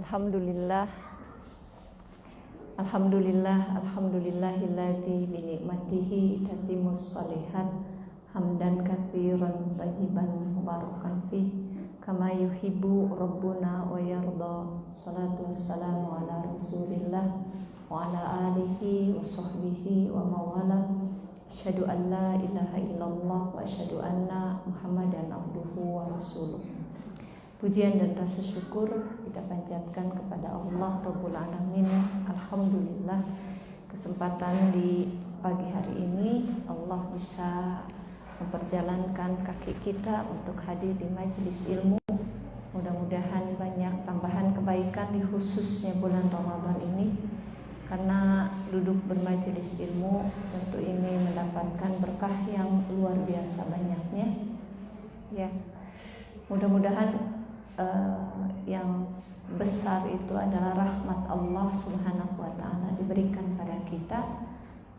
Alhamdulillah, alhamdulillahilladzi bi ni'matihi tatimmus shalihat hamdan katsiran thayyiban mubarakan fi kama yuhibbu rabbuna wa yarda. Salatu wassalamu ala Rasulillah wa ala alihi wa sahbihi wa mawala. Asyhadu an la ilaha illallah wa asyhadu anna Muhammadan abduhu wa rasuluh. Pujian dan rasa syukur kita panjatkan kepada Allah Rabbul Alamin. Alhamdulillah, kesempatan di pagi hari ini Allah bisa memperjalankan kaki kita untuk hadir di majelis ilmu. Mudah-mudahan banyak tambahan kebaikan di khususnya bulan Ramadan ini, karena duduk bermajelis ilmu tentu ini mendapatkan berkah yang luar biasa banyaknya. Ya, mudah-mudahan yang besar itu adalah rahmat Allah Subhanahu wa ta'ala diberikan pada kita.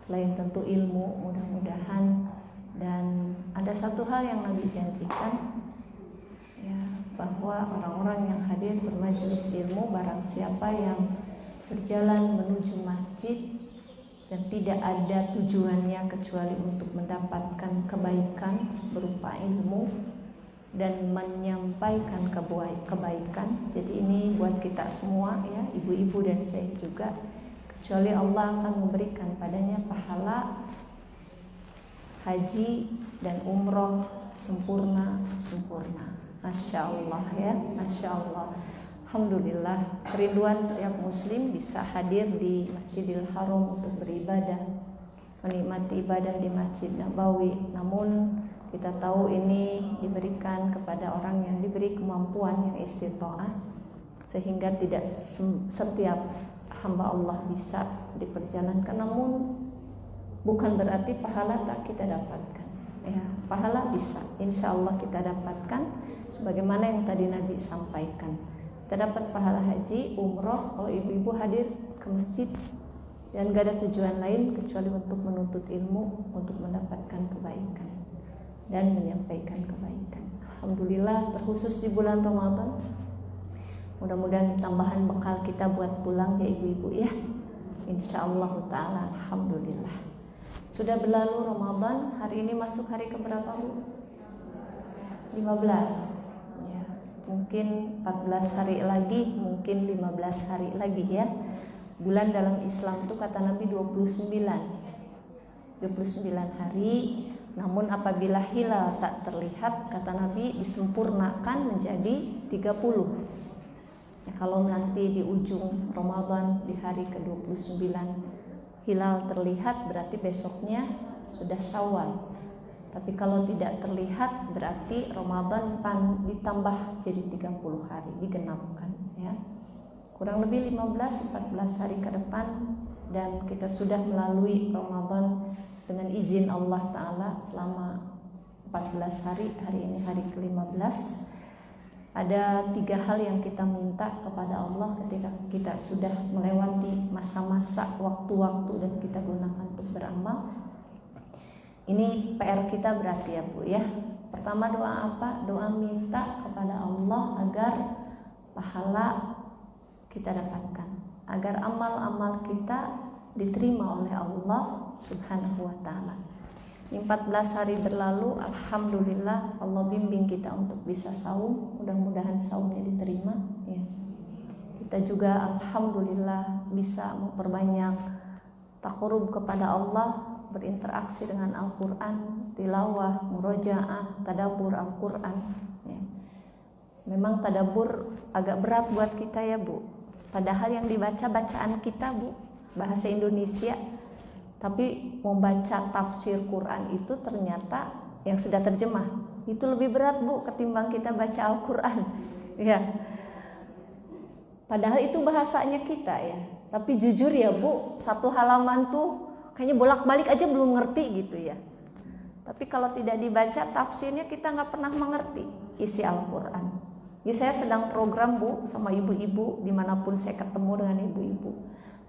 Selain tentu ilmu, mudah-mudahan, dan ada satu hal yang Nabi janjikan, ya, bahwa orang-orang yang hadir bermajelis ilmu, barang siapa yang berjalan menuju masjid dan tidak ada tujuannya kecuali untuk mendapatkan kebaikan berupa ilmu dan menyampaikan kebaikan. Jadi ini buat kita semua, ya, ibu-ibu dan saya juga, kecuali Allah akan memberikan padanya pahala haji dan umroh sempurna. Masya Allah, ya, Masya Allah. Alhamdulillah, kerinduan setiap muslim bisa hadir di Masjidil Haram untuk beribadah, menikmati ibadah di Masjid Nabawi. Namun kita tahu ini diberikan kepada orang yang diberi kemampuan yang istita'ah, sehingga tidak setiap hamba Allah bisa diperjalankan. Namun bukan berarti pahala tak kita dapatkan, ya, pahala bisa, insya Allah kita dapatkan. Sebagaimana yang tadi Nabi sampaikan, kita dapat pahala haji, umroh kalau ibu-ibu hadir ke masjid dan gak ada tujuan lain kecuali untuk menuntut ilmu, untuk mendapatkan kebaikan dan menyampaikan kebaikan. Alhamdulillah, terkhusus di bulan Ramadan, mudah-mudahan tambahan bekal kita buat pulang, ya ibu-ibu, ya, insyaallah ta'ala. Alhamdulillah, sudah berlalu Ramadan. Hari ini masuk hari keberapa, Bu? 15, ya, mungkin 14 hari lagi, mungkin 15 hari lagi, ya. Bulan dalam Islam itu kata Nabi 29 hari. Namun apabila hilal tak terlihat, kata Nabi, disempurnakan menjadi 30. Ya, kalau nanti di ujung Ramadan di hari ke-29 hilal terlihat, berarti besoknya sudah Syawal. Tapi kalau tidak terlihat, berarti Ramadan ditambah jadi 30 hari, digenapkan, ya. Kurang lebih 15-14 hari ke depan dan kita sudah melalui Ramadan dengan izin Allah Ta'ala selama 14 hari. Hari ini hari ke-15. Ada 3 hal yang kita minta kepada Allah ketika kita sudah melewati masa-masa waktu-waktu dan kita gunakan untuk beramal. Ini PR kita berarti, ya Bu, ya. Pertama, doa apa? Doa minta kepada Allah agar pahala kita dapatkan, agar amal-amal kita diterima oleh Allah Subhanahu wa ta'ala. 14 hari berlalu, alhamdulillah Allah bimbing kita untuk bisa saum. Mudah-mudahan saumnya diterima, ya. Kita juga alhamdulillah bisa memperbanyak taqarrub kepada Allah, berinteraksi dengan Al-Qur'an, tilawah, murojaah, tadabbur Al-Qur'an, ya. Memang tadabbur agak berat buat kita, ya Bu. Padahal yang dibaca bacaan kita, Bu, bahasa Indonesia. Tapi membaca tafsir Quran itu ternyata yang sudah terjemah itu lebih berat, Bu, ketimbang kita baca Al-Quran, ya. Padahal itu bahasanya kita, ya. Tapi jujur, ya Bu, satu halaman tuh kayaknya bolak-balik aja belum ngerti gitu, ya. Tapi kalau tidak dibaca tafsirnya, kita nggak pernah mengerti isi Al-Quran. Ya, saya sedang program, Bu, sama ibu-ibu dimanapun saya ketemu dengan ibu-ibu.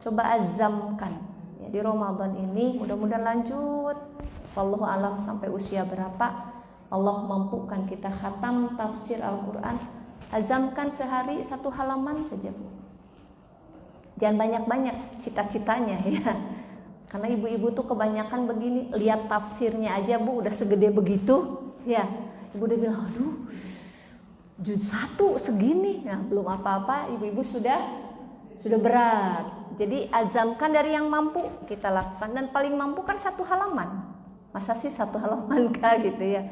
Coba azamkan, ya, di Ramadan ini mudah-mudahan lanjut, wallahu alam sampai usia berapa Allah mampukan kita khatam tafsir Al-Quran Azamkan sehari 1 halaman saja, Bu. Jangan banyak-banyak cita-citanya ya. Karena ibu-ibu tuh kebanyakan begini, lihat tafsirnya aja, Bu, udah segede begitu ya. Ibu udah bilang, aduh, juz 1 segini. Nah, belum apa-apa ibu-ibu sudah berat. Jadi azamkan dari yang mampu kita lakukan, dan paling mampu kan 1 halaman. Masa sih 1 halaman kah gitu ya.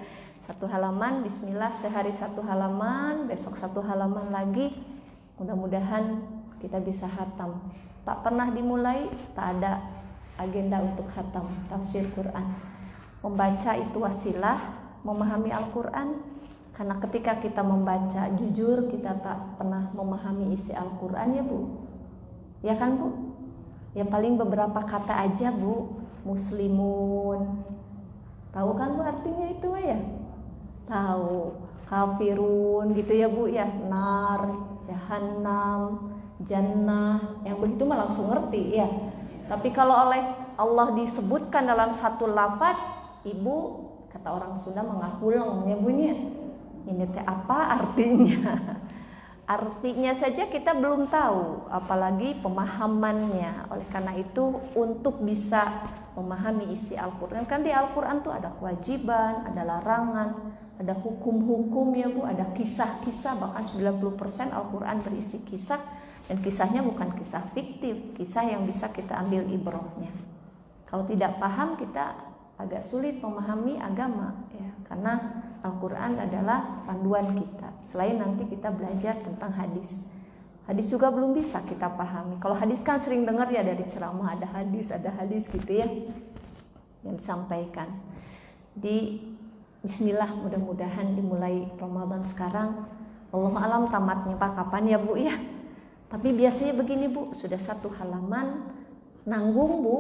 1 halaman, bismillah, sehari 1 halaman, besok 1 halaman lagi. Mudah-mudahan kita bisa khatam. Tak pernah dimulai, tak ada agenda untuk khatam tafsir Quran. Membaca itu wasilah memahami Al-Quran. Karena ketika kita membaca jujur, kita tak pernah memahami isi Al-Quran ya, Bu. Ya kan, Bu? Ya paling beberapa kata aja, Bu. Muslimun. Tahu kan, Bu, artinya itu ya? Tahu. Kafirun gitu ya, Bu ya. Nar, jahannam, jannah. Yang begitu mah langsung ngerti ya. Tapi kalau oleh Allah disebutkan dalam satu lafaz, Ibu, kata orang Sunda, mengahulang menyebutnya. Ini teh apa artinya? Artinya saja kita belum tahu, apalagi pemahamannya. Oleh karena itu, untuk bisa memahami isi Al-Quran, kan di Al-Quran tuh ada kewajiban, ada larangan, ada hukum-hukum ya, Bu, ada kisah-kisah. Bahkan 90% Al-Quran berisi kisah, dan kisahnya bukan kisah fiktif, kisah yang bisa kita ambil ibrahnya. Kalau tidak paham, kita agak sulit memahami agama ya, karena Al-Quran adalah panduan kita. Selain nanti kita belajar tentang hadis. Hadis juga belum bisa kita pahami. Kalau hadis kan sering dengar ya dari ceramah, ada hadis gitu ya yang disampaikan. Di bismillah, mudah-mudahan dimulai Ramadan sekarang. Wallahu alam tamatnya Pak kapan ya, Bu ya. Tapi biasanya begini, Bu, sudah 1 halaman nanggung, Bu.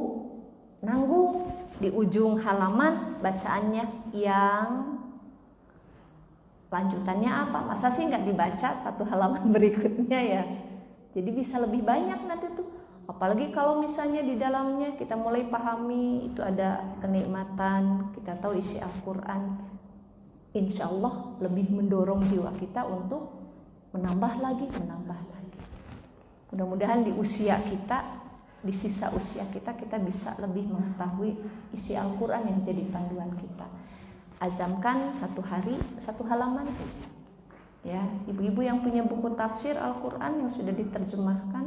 Nanggung di ujung halaman bacaannya yang lanjutannya apa? Masa sih nggak dibaca 1 halaman berikutnya ya? Jadi bisa lebih banyak nanti tuh. Apalagi kalau misalnya di dalamnya kita mulai pahami, itu ada kenikmatan, kita tahu isi Al-Quran. Insya Allah lebih mendorong jiwa kita untuk menambah lagi. Mudah-mudahan di usia kita, di sisa usia kita bisa lebih mengetahui isi Al-Quran yang jadi panduan kita. Azamkan 1 hari 1 halaman saja. Ya, ibu-ibu yang punya buku tafsir Al-Quran yang sudah diterjemahkan,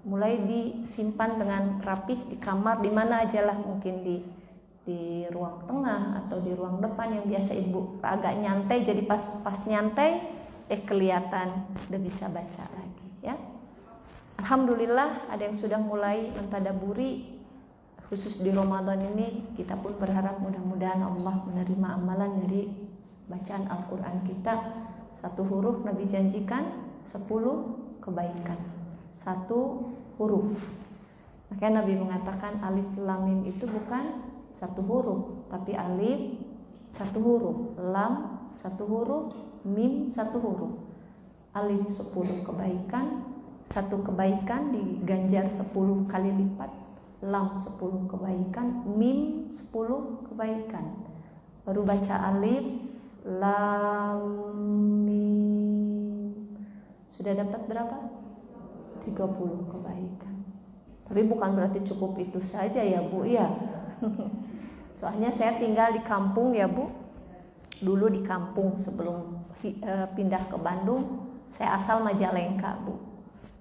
mulai disimpan dengan rapih di kamar, di mana aja lah, mungkin di ruang tengah atau di ruang depan yang biasa ibu agak nyantai. Jadi pas nyantai, kelihatan udah bisa baca lagi. Ya, alhamdulillah ada yang sudah mulai mentadaburi. Khusus di Ramadan ini kita pun berharap mudah-mudahan Allah menerima amalan dari bacaan Al-Quran kita. 1 huruf Nabi janjikan 10 kebaikan. 1 huruf. Makanya Nabi mengatakan alif lam mim itu bukan 1 huruf, tapi alif 1 huruf, lam 1 huruf, mim 1 huruf. Alif 10 kebaikan, 1 kebaikan diganjar 10 kali lipat. Lam 10 kebaikan, mim 10 kebaikan. Baru baca alif, lam, mim. Sudah dapat berapa? 30 kebaikan. Tapi bukan berarti cukup itu saja ya, Bu ya. Soalnya saya tinggal di kampung ya, Bu. Dulu di kampung sebelum pindah ke Bandung, saya asal Majalengka, Bu.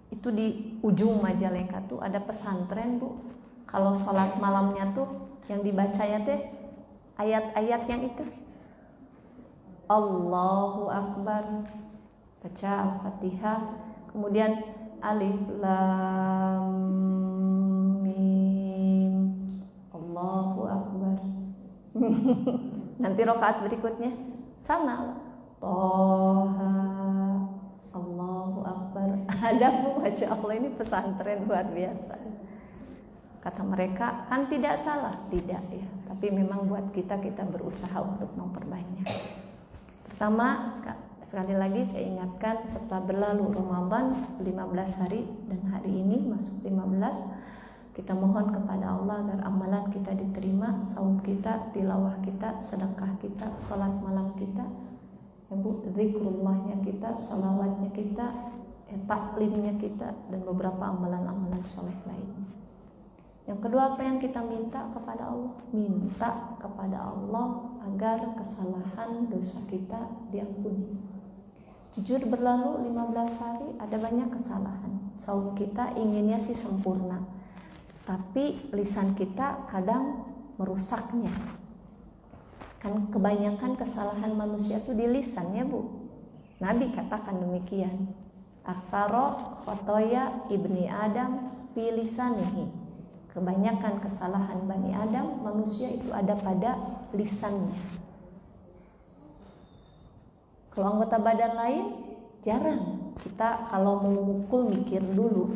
Itu di ujung Majalengka tuh ada pesantren, Bu. Kalau sholat malamnya tuh yang dibacanya teh ayat-ayat yang itu, Allahu Akbar, baca Al-Fatihah, kemudian alif lam mim, Allahu Akbar. Nanti rakaat berikutnya sama, Toha, Allahu Akbar. Ada, Bu, Masya Allah, ini pesantren luar biasa. Kata mereka kan tidak salah, tidak ya. Tapi memang buat kita berusaha untuk memperbanyak. Pertama, sekali lagi saya ingatkan, setelah berlalu Ramadan 15 hari dan hari ini masuk 15, kita mohon kepada Allah agar amalan kita diterima, saum kita, tilawah kita, sedekah kita, sholat malam kita ya Bu, zikrullahnya kita, salawatnya kita, taklimnya kita, dan beberapa amalan-amalan soleh lainnya. Yang kedua, apa yang kita minta kepada Allah? Minta kepada Allah agar kesalahan dosa kita diampuni. Jujur berlalu 15 hari ada banyak kesalahan. Saum kita inginnya sih sempurna, tapi lisan kita kadang merusaknya. Kan kebanyakan kesalahan manusia itu di lisan ya Bu. Nabi katakan demikian. Aktsara khotoya ibni Adam fi lisanihi. Kebanyakan kesalahan Bani Adam manusia itu ada pada lisannya. Kalau anggota badan lain jarang. Kita kalau mau mukul mikir dulu.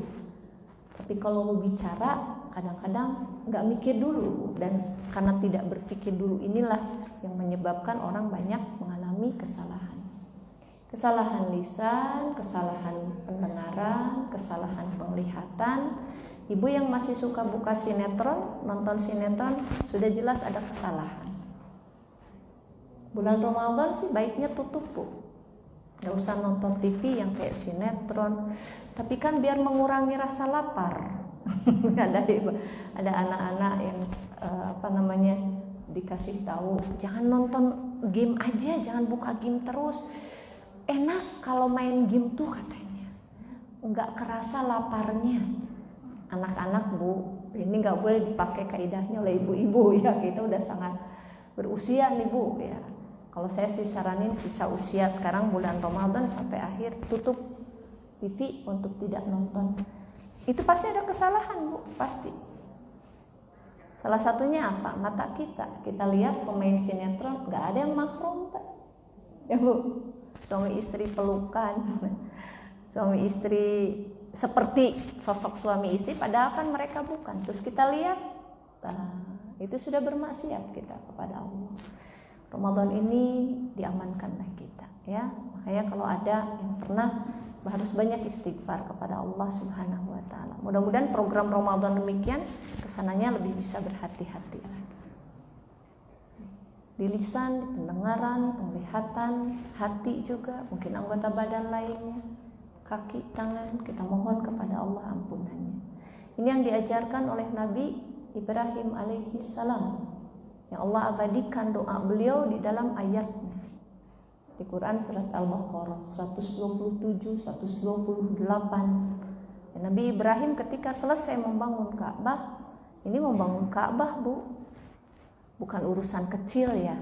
Tapi kalau mau bicara kadang-kadang nggak mikir dulu, dan karena tidak berpikir dulu inilah yang menyebabkan orang banyak mengalami kesalahan. Kesalahan lisan, kesalahan pendengaran, kesalahan penglihatan. Ibu yang masih suka buka sinetron, nonton sinetron, sudah jelas ada kesalahan. Bulan Ramadan sih baiknya tutup Bu. Gak usah nonton TV yang kayak sinetron. Tapi kan biar mengurangi rasa lapar. ada anak-anak yang dikasih tahu jangan nonton game aja, jangan buka game terus. Enak kalau main game tuh katanya, nggak kerasa laparnya. Anak-anak Bu, ini nggak boleh dipakai kaidahnya oleh ibu-ibu ya, kita udah sangat berusia nih Bu ya. Kalau saya sih saranin sisa usia sekarang bulan Ramadan sampai akhir tutup TV untuk tidak nonton. Itu pasti ada kesalahan Bu, pasti. Salah satunya apa? Mata kita. Kita lihat pemain sinetron, nggak ada yang mahrum Pak. Ya Bu, suami istri pelukan, suami istri seperti sosok suami istri, padahal kan mereka bukan. Terus kita lihat, itu sudah bermaksiat kita kepada Allah. Ramadan ini diamankanlah kita, ya. Makanya kalau ada yang pernah, harus banyak istighfar kepada Allah Subhanahu wa Ta'ala. Mudah-mudahan program Ramadan demikian, kesananya lebih bisa berhati-hati lagi. Di lisan, di pendengaran, penglihatan, hati juga, mungkin anggota badan lainnya, kaki, tangan, kita mohon kepada Allah ampunannya. Ini yang diajarkan oleh Nabi Ibrahim alaihissalam, yang Allah abadikan doa beliau di dalam ayatnya di Quran surat Al-Baqarah 127, 128. Nabi Ibrahim ketika selesai membangun Ka'bah, ini membangun Ka'bah Bu, bukan urusan kecil ya.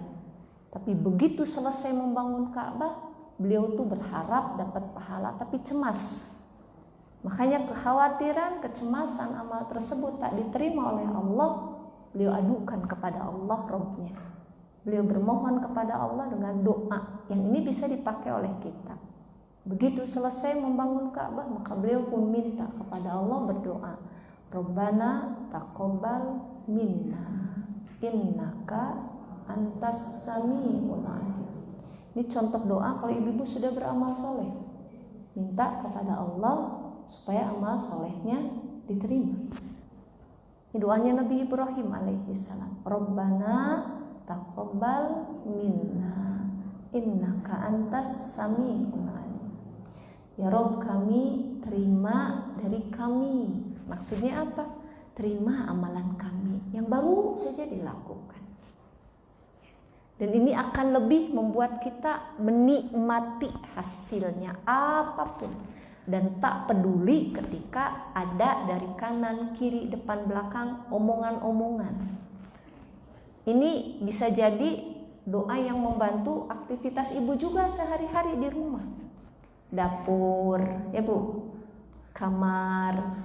Tapi begitu selesai membangun Ka'bah, beliau tuh berharap dapat pahala tapi cemas. Makanya kekhawatiran, kecemasan amal tersebut tak diterima oleh Allah, beliau adukan kepada Allah Rabbnya. Beliau bermohon kepada Allah dengan doa yang ini bisa dipakai oleh kita. Begitu selesai membangun Ka'bah, maka beliau pun minta kepada Allah, berdoa, Rabbana taqabbal minna innaka antas sami'ul alim. Ini contoh doa kalau ibu-ibu sudah beramal soleh, minta kepada Allah supaya amal solehnya diterima. Ini doanya Nabi Ibrahim alaihissalam, Rabbana taqabbal minna innaka antas sami'ul alim. Ya Rabb, kami terima dari kami. Maksudnya apa? Terima amalan kami yang baru saja dilakukan. Dan ini akan lebih membuat kita menikmati hasilnya apapun, dan tak peduli ketika ada dari kanan, kiri, depan, belakang omongan-omongan. Ini bisa jadi doa yang membantu aktivitas ibu juga sehari-hari di rumah. Dapur, ya Bu, kamar,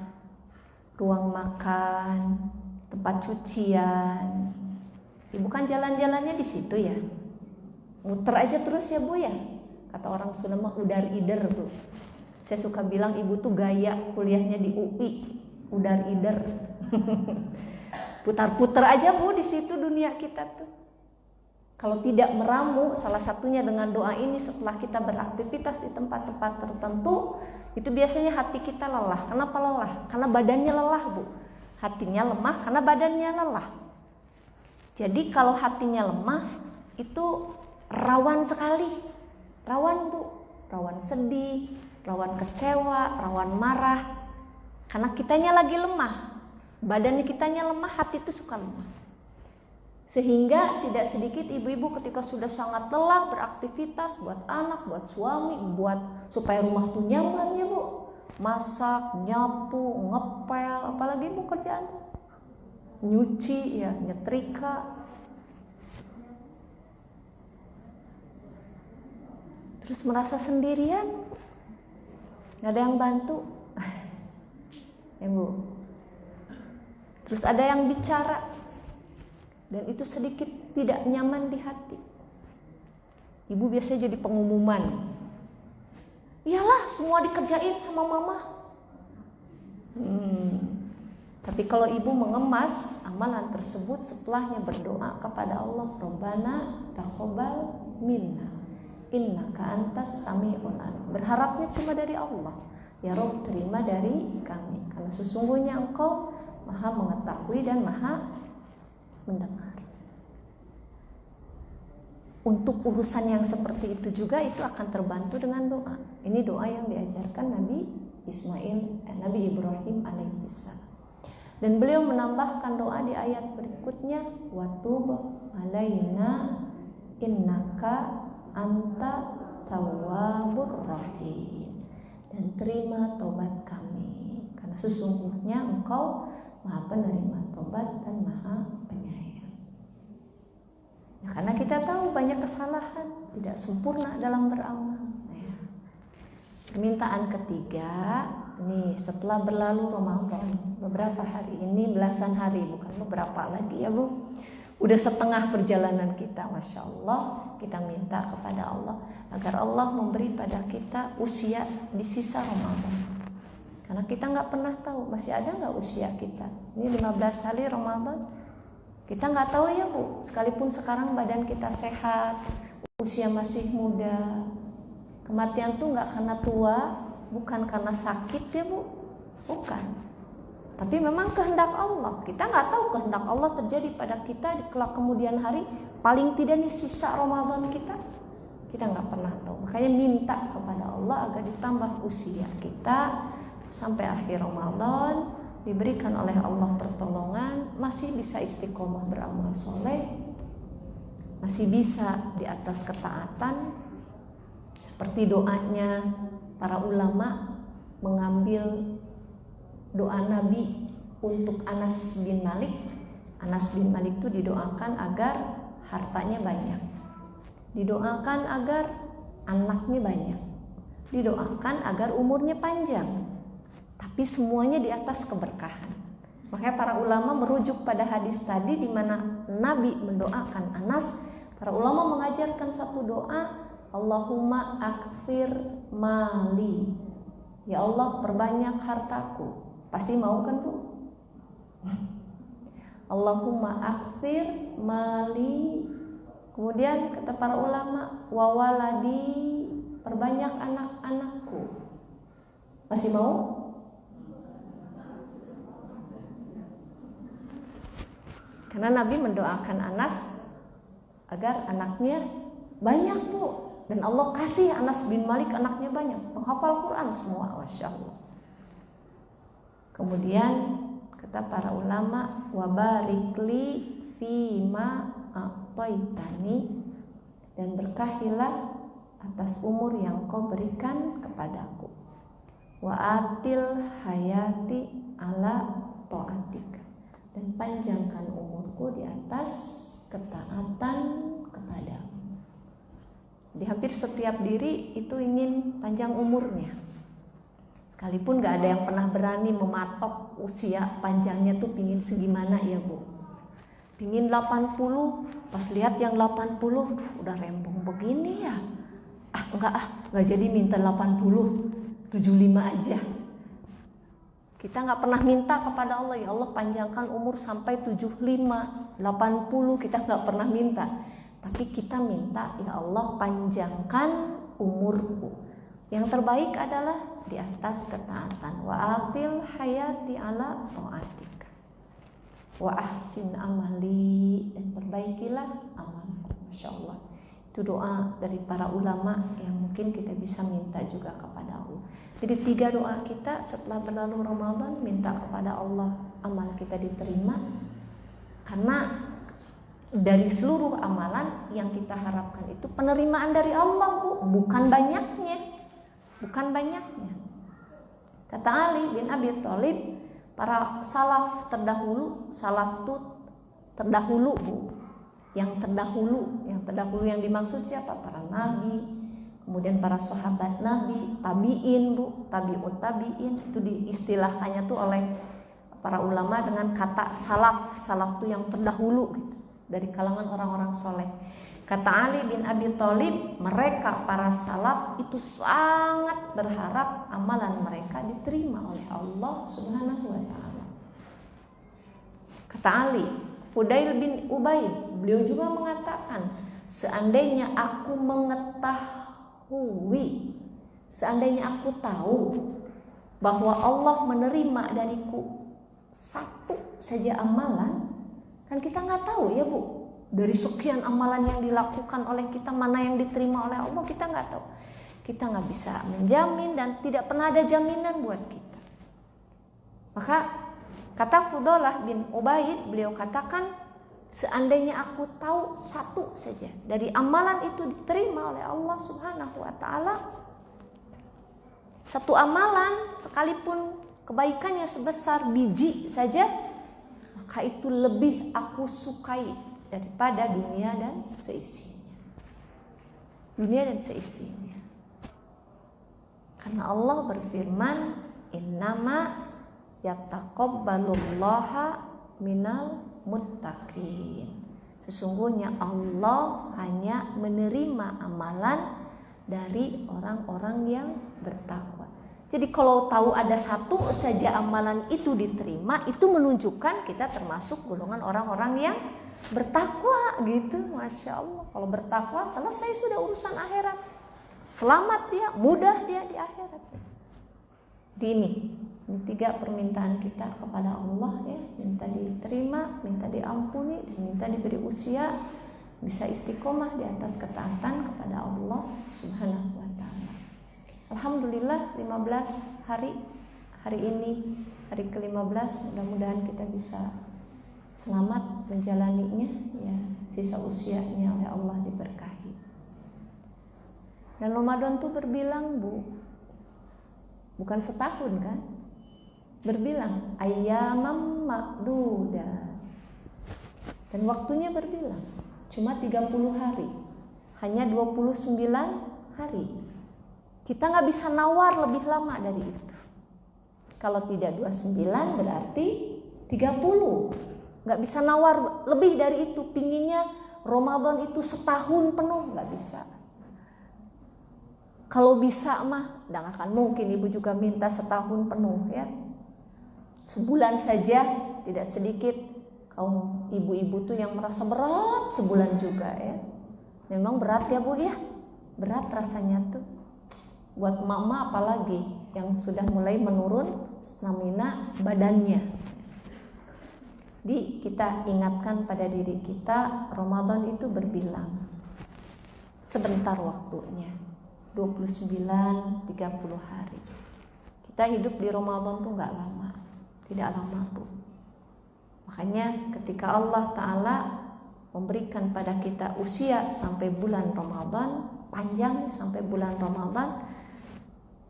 ruang makan, tempat cucian. Ibu kan jalan-jalannya di situ ya, muter aja terus ya Bu ya. Kata orang Sunda mah udar ider Bu. Saya suka bilang ibu tuh gaya kuliahnya di UI, udar ider. Putar-putar aja Bu di situ dunia kita tuh. Kalau tidak meramu, salah satunya dengan doa ini setelah kita beraktivitas di tempat-tempat tertentu, itu biasanya hati kita lelah. Kenapa lelah? Karena badannya lelah Bu. Hatinya lemah karena badannya lelah. Jadi kalau hatinya lemah, itu rawan sekali rawan Bu, rawan sedih, rawan kecewa, rawan marah. Karena kitanya lagi lemah, badan kitanya lemah, hati itu suka lemah. Sehingga tidak sedikit ibu-ibu ketika sudah sangat lelah beraktivitas buat anak, buat suami, buat supaya rumah tuh nyaman ya Bu. Masak, nyapu, ngepel, apalagi Bu kerjaan tuh. Nyuci ya, nyetrika. Terus merasa sendirian, nggak ada yang bantu. Ya Bu. Terus ada yang bicara. Dan itu sedikit tidak nyaman di hati. Ibu biasanya jadi pengumuman. Iyalah semua dikerjain sama mama. Tapi kalau ibu mengemas amalan tersebut setelahnya berdoa kepada Allah, Rabbana taqabbal minna innaka antas sami'ul alim. Berharapnya cuma dari Allah. Ya Rabb, terima dari kami. Karena sesungguhnya Engkau Maha mengetahui dan Maha mendengar. Untuk urusan yang seperti itu juga itu akan terbantu dengan doa. Ini doa yang diajarkan Nabi Ibrahim alaihissalam. Dan beliau menambahkan doa di ayat berikutnya, wa tub alaina innaka anta tawwabur rahim. Dan terima taubat kami, karena sesungguhnya Engkau Maha penerima taubat dan Maha penyayang. Ya, karena kita tahu banyak kesalahan, tidak sempurna dalam beramal. Ya. Permintaan ketiga, ini setelah berlalu Ramadan, beberapa hari ini, belasan hari, bukan beberapa lagi ya Bu. Udah setengah perjalanan kita, Masya Allah, kita minta kepada Allah agar Allah memberi pada kita usia di sisa Ramadan. Karena kita nggak pernah tahu masih ada nggak usia kita. Ini 15 hari Ramadan, kita nggak tahu ya Bu. Sekalipun sekarang badan kita sehat, usia masih muda, kematian tuh nggak karena tua, bukan karena sakit ya Bu, bukan. Tapi memang kehendak Allah. Kita nggak tahu kehendak Allah terjadi pada kita di kelak kemudian hari. Paling tidak di sisa Ramadan kita nggak pernah tahu. Makanya minta kepada Allah agar ditambah usia kita sampai akhir Ramadan, diberikan oleh Allah pertolongan, masih bisa istiqomah beramal soleh, masih bisa di atas ketaatan, seperti doanya para ulama mengambil doa Nabi untuk Anas bin Malik. Anas bin Malik itu didoakan agar hartanya banyak, didoakan agar anaknya banyak, didoakan agar umurnya panjang. Tapi semuanya di atas keberkahan. Makanya para ulama merujuk pada hadis tadi di mana Nabi mendoakan Anas. Para ulama mengajarkan satu doa, Allahumma aktsir mali. Ya Allah, perbanyak hartaku. Pasti mau kan Bu? Allahumma aktsir mali. Kemudian kata para ulama, wa waladi, perbanyak anak-anakku. Masih mau? Karena Nabi mendoakan Anas agar anaknya banyak Bu. Dan Allah kasih Anas bin Malik anaknya banyak, menghafal Quran semua, Masya Allah. Kemudian kata para ulama, wa barikli fima a'taitani, dan berkahilah atas umur yang Kau berikan kepadaku. Wa atil hayati ala ta'atik, dan panjangkan umurku di atas ketaatan kepadamu. Di hampir setiap diri itu ingin panjang umurnya. Sekalipun gak ada yang pernah berani mematok usia panjangnya tuh pingin segimana ya Bu. Pingin 80, pas lihat yang 80 udah rembong begini ya. Enggak jadi minta 80, 75 aja. Kita nggak pernah minta kepada Allah, ya Allah panjangkan umur sampai 75, 80, kita nggak pernah minta. Tapi kita minta, ya Allah panjangkan umurku. Yang terbaik adalah di atas ketaatan. Wa atil hayati ala ta'atika. Wa ahsin amali, dan perbaikilah amalku. Masya Allah. Itu Itu doa dari para ulama yang mungkin kita bisa minta juga kepada Allah. Jadi 3 doa kita setelah berlalu Ramadan, minta kepada Allah amal kita diterima. Karena dari seluruh amalan yang kita harapkan itu penerimaan dari Allah, Bu, bukan banyaknya. Bukan banyaknya. Kata Ali bin Abi Thalib, para salaf terdahulu, salaf itu terdahulu, Bu. Yang terdahulu yang dimaksud siapa? Para nabi, kemudian para sahabat nabi, tabiin, Bu, tabiut tabiin, itu diistilahkannya tuh oleh para ulama dengan kata salaf. Salaf itu yang terdahulu gitu, dari kalangan orang-orang soleh. Kata Ali bin Abi Thalib, mereka para salaf itu sangat berharap amalan mereka diterima oleh Allah Subhanahu wa taala. Kata Ali, Fudail bin Ubaid, beliau juga mengatakan, seandainya aku mengetahui, seandainya aku tahu bahwa Allah menerima dariku 1 saja amalan, kan kita nggak tahu ya, Bu, dari sekian amalan yang dilakukan oleh kita mana yang diterima oleh Allah, kita nggak tahu. Kita nggak bisa menjamin dan tidak pernah ada jaminan buat kita. Maka kata Fudalah bin Ubaid, beliau katakan, seandainya aku tahu 1 saja dari amalan itu diterima oleh Allah Subhanahu wa taala, 1 amalan sekalipun kebaikannya sebesar biji saja, maka itu lebih aku sukai daripada dunia dan seisinya. Dunia dan seisinya. Karena Allah berfirman, innama yataqabbalullaha minal muttaqin. Sesungguhnya Allah hanya menerima amalan dari orang-orang yang bertakwa. Jadi kalau tahu ada 1 saja amalan itu diterima, itu menunjukkan kita termasuk golongan orang-orang yang bertakwa gitu. Masya Allah, kalau bertakwa selesai sudah urusan akhirat. Selamat dia, mudah dia di akhirat. Ini 3 permintaan kita kepada Allah ya, minta diterima, minta diampuni, minta diberi usia, bisa istiqomah di atas ketaatan kepada Allah Subhanahu wa taala. Alhamdulillah 15 hari ini hari ke-15, mudah-mudahan kita bisa selamat menjalaninya ya, sisa usianya oleh Allah diberkahi. Dan Ramadan tuh berbilang, Bu, bukan setahun kan? Berbilang ayyamam ma'duda. Dan waktunya berbilang cuma 30 hari, hanya 29 hari. Kita nggak bisa nawar lebih lama dari itu. Kalau tidak 29 berarti 30. Nggak bisa nawar lebih dari itu. Pinginnya Ramadan itu setahun penuh, nggak bisa. Kalau bisa mah, nggak akan mungkin ibu juga minta setahun penuh ya. Sebulan saja tidak sedikit kaum ibu-ibu tuh yang merasa berat sebulan juga ya. Memang berat ya, Bu ya. Berat rasanya tuh. Buat mama apalagi yang sudah mulai menurun stamina badannya. Kita ingatkan pada diri kita, Ramadan itu berbilang. Sebentar waktunya. 29-30 hari. Kita hidup di Ramadan tuh gak lama. Tidak lama, Bu. Makanya ketika Allah Ta'ala memberikan pada kita usia sampai bulan Ramadan, panjang sampai bulan Ramadan,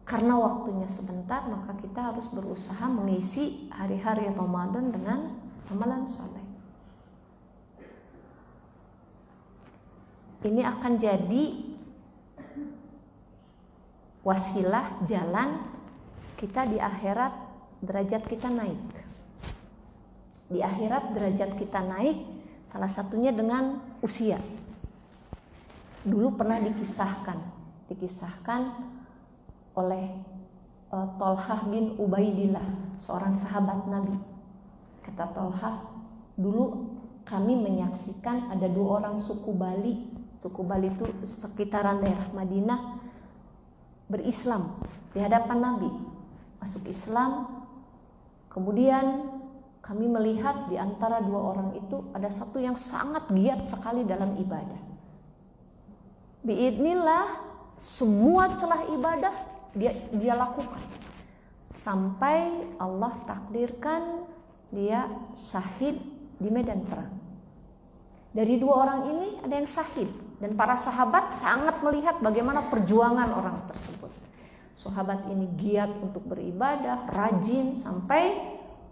karena waktunya sebentar, maka kita harus berusaha mengisi hari-hari Ramadan dengan amalan soleh. Ini akan jadi wasilah jalan kita di akhirat, derajat kita naik. Di akhirat derajat kita naik, salah satunya dengan usia. Dulu pernah dikisahkan oleh Tolhah bin Ubaidillah, seorang sahabat Nabi. Kata Tolhah, dulu kami menyaksikan ada 2 orang suku Bali. Suku Bali itu sekitaran daerah Madinah, berislam di hadapan Nabi, masuk Islam. Kemudian kami melihat di antara 2 orang itu ada satu yang sangat giat sekali dalam ibadah. biidnillah semua celah ibadah dia lakukan sampai Allah takdirkan dia syahid di medan perang. Dari 2 orang ini ada yang syahid, dan para sahabat sangat melihat bagaimana perjuangan orang tersebut. Sahabat ini giat untuk beribadah, rajin, sampai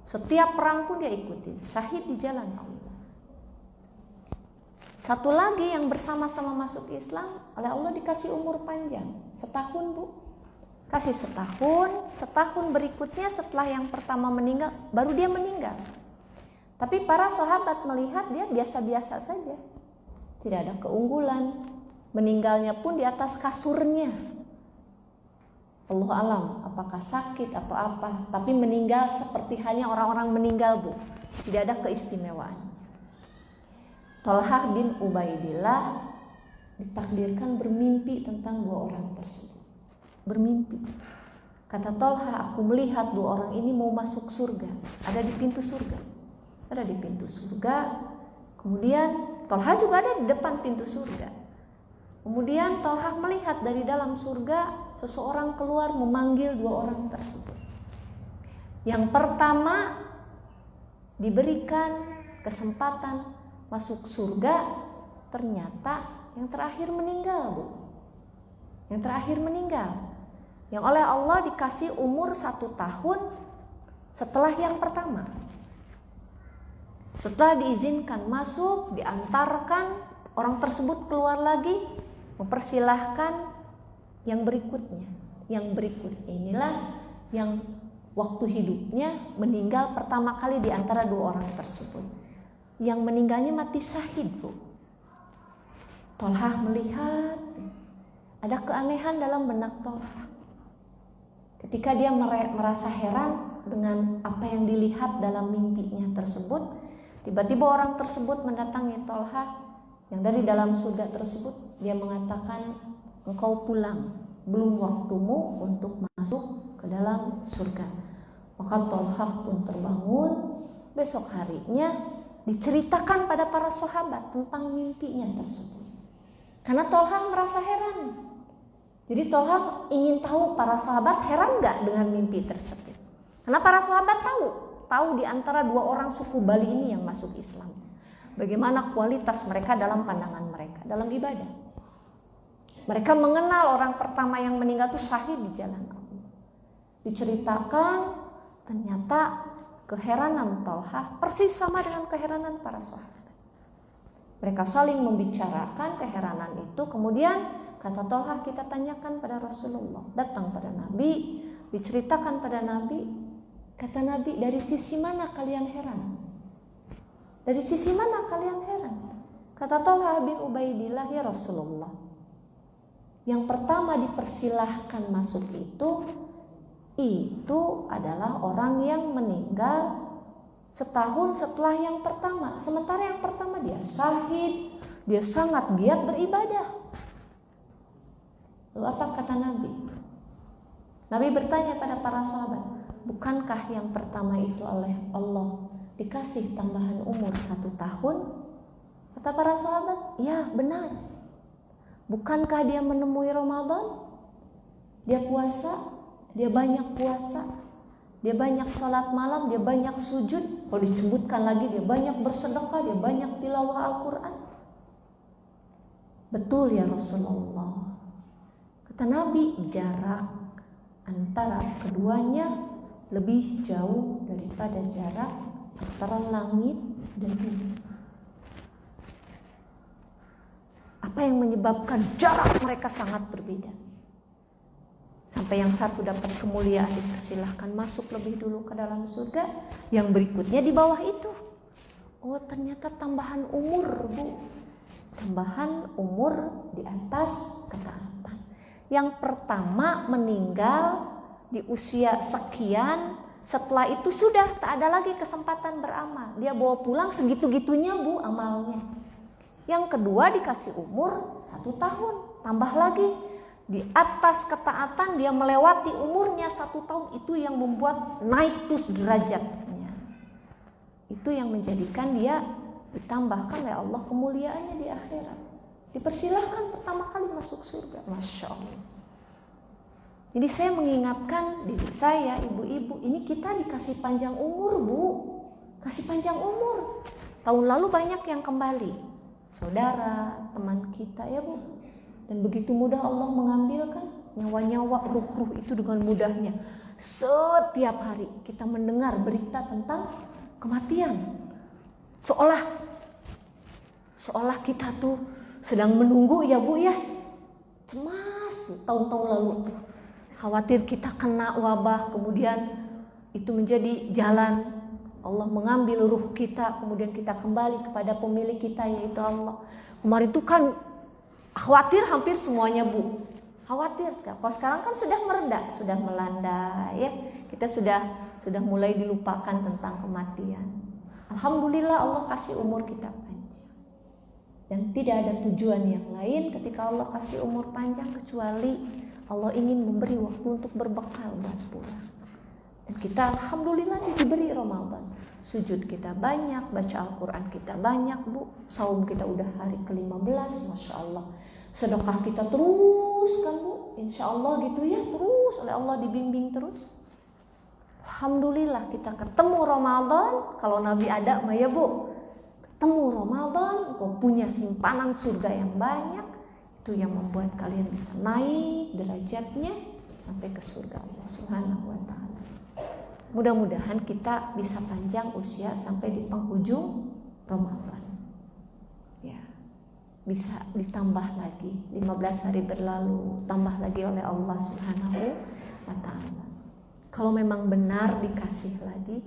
setiap perang pun dia ikuti, syahid di jalan Allah. Satu lagi yang bersama-sama masuk Islam, oleh Allah dikasih umur panjang, setahun Bu. Kasih setahun berikutnya setelah yang pertama meninggal, baru dia meninggal. Tapi para sahabat melihat dia biasa-biasa saja, tidak ada keunggulan. Meninggalnya pun di atas kasurnya. Allah alam, apakah sakit atau apa, tapi meninggal seperti halnya orang-orang meninggal Bu, tidak ada keistimewaan. Thalhah bin Ubaidillah ditakdirkan bermimpi tentang 2 orang tersebut. Bermimpi. Kata Thalhah, aku melihat 2 orang ini mau masuk surga, ada di pintu surga. Ada di pintu surga. Kemudian Thalhah juga ada di depan pintu surga. Kemudian Thalhah melihat dari dalam surga seseorang keluar memanggil 2 orang tersebut. Yang pertama diberikan kesempatan masuk surga, ternyata yang terakhir meninggal Bu. Yang terakhir meninggal, yang oleh Allah dikasih umur 1 tahun setelah yang pertama. Setelah diizinkan masuk, diantarkan, orang tersebut keluar lagi, mempersilahkan yang berikutnya. Yang berikutnya inilah yang waktu hidupnya meninggal pertama kali di antara 2 orang tersebut. Yang meninggalnya mati syahid Bu. Thalhah melihat ada keanehan dalam benak Thalhah. Ketika dia merasa heran dengan apa yang dilihat dalam mimpinya tersebut, tiba-tiba orang tersebut mendatangi Thalhah yang dari dalam surga tersebut. Dia mengatakan, engkau pulang, belum waktumu untuk masuk ke dalam surga. Maka Thalhah pun terbangun. Besok harinya diceritakan pada para sahabat tentang mimpinya tersebut. Karena Thalhah merasa heran. Jadi Thalhah ingin tahu para sahabat heran gak dengan mimpi tersebut. Karena para sahabat tahu di antara 2 orang suku Bali ini yang masuk Islam, bagaimana kualitas mereka dalam pandangan mereka dalam ibadah. Mereka mengenal orang pertama yang meninggal itu syahid di jalan Allah. Diceritakan, ternyata keheranan Thalhah persis sama dengan keheranan para sahabat. Mereka saling membicarakan keheranan itu. Kemudian kata Thalhah, kita tanyakan pada Rasulullah. Datang pada Nabi, diceritakan pada Nabi. Kata Nabi, dari sisi mana kalian heran? Dari sisi mana kalian heran? Kata Thalhah bin Ubaidillah, ya Rasulullah, yang pertama dipersilahkan masuk itu adalah orang yang meninggal setahun setelah yang pertama. Sementara yang pertama dia syahid, dia sangat giat beribadah. Lalu apa kata Nabi? Nabi bertanya pada para sahabat, bukankah yang pertama itu oleh Allah dikasih tambahan umur 1 tahun? Kata para sahabat, ya benar. Bukankah dia menemui Ramadan? Dia puasa, dia banyak puasa, dia banyak sholat malam, dia banyak sujud. Kalau disebutkan lagi, dia banyak bersedekah, dia banyak tilawah Al-Quran. Betul ya Rasulullah. Kata Nabi, jarak antara keduanya lebih jauh daripada jarak antara langit dan bumi. Apa yang menyebabkan jarak mereka sangat berbeda? Sampai yang satu dapat kemuliaan dipersilahkan masuk lebih dulu ke dalam surga, yang berikutnya di bawah itu. Oh, ternyata tambahan umur, Bu. Tambahan umur di atas ketaatan. Yang pertama meninggal di usia sekian, setelah itu sudah tak ada lagi kesempatan beramal. Dia bawa pulang segitu-gitunya, Bu, amalnya. Yang kedua dikasih umur 1 tahun, tambah lagi. Di atas ketaatan dia melewati umurnya 1 tahun, itu yang membuat naik terus derajatnya. Itu yang menjadikan dia ditambahkan oleh Allah kemuliaannya di akhirat. dipersilahkan pertama kali masuk surga. Masya Allah. Jadi saya mengingatkan diri saya, ibu-ibu, ini kita dikasih panjang umur, Bu. Kasih panjang umur. Tahun lalu banyak yang kembali, saudara, teman kita ya Bu. Dan begitu mudah Allah mengambilkan nyawa-nyawa, ruh-ruh itu dengan mudahnya. Setiap hari kita mendengar berita tentang kematian. Seolah kita tuh sedang menunggu ya Bu ya. Cemas tuh tahun-tahun lalu tuh. Khawatir kita kena wabah, kemudian itu menjadi jalan Allah mengambil ruh kita, kemudian kita kembali kepada pemilik kita yaitu Allah. Kemarin itu kan khawatir hampir semuanya Bu. Khawatir sekali. Kalau sekarang kan sudah mereda, sudah melanda ya. Kita sudah mulai dilupakan tentang kematian. Alhamdulillah Allah kasih umur kita panjang. Dan tidak ada tujuan yang lain ketika Allah kasih umur panjang kecuali Allah ingin memberi waktu untuk berbekal buat pulang. Dan kita alhamdulillah diberi Ramadan. Sujud kita banyak, baca Al-Quran kita banyak Bu. Saum kita udah hari ke-15, Masya Allah. Sedekah kita terus kan Bu, insya Allah gitu ya, terus oleh Allah dibimbing terus. Alhamdulillah kita ketemu Ramadan. Kalau Nabi ada mah ya Bu, ketemu Ramadan, kau punya simpanan surga yang banyak. Itu yang membuat kalian bisa naik derajatnya sampai ke surga Allah Subhanahu wa ta'ala. Mudah-mudahan kita bisa panjang usia sampai di penghujung Ramadan. Ya. Bisa ditambah lagi 15 hari berlalu, tambah lagi oleh Allah Subhanahu wa ta'ala. Kalau memang benar dikasih lagi,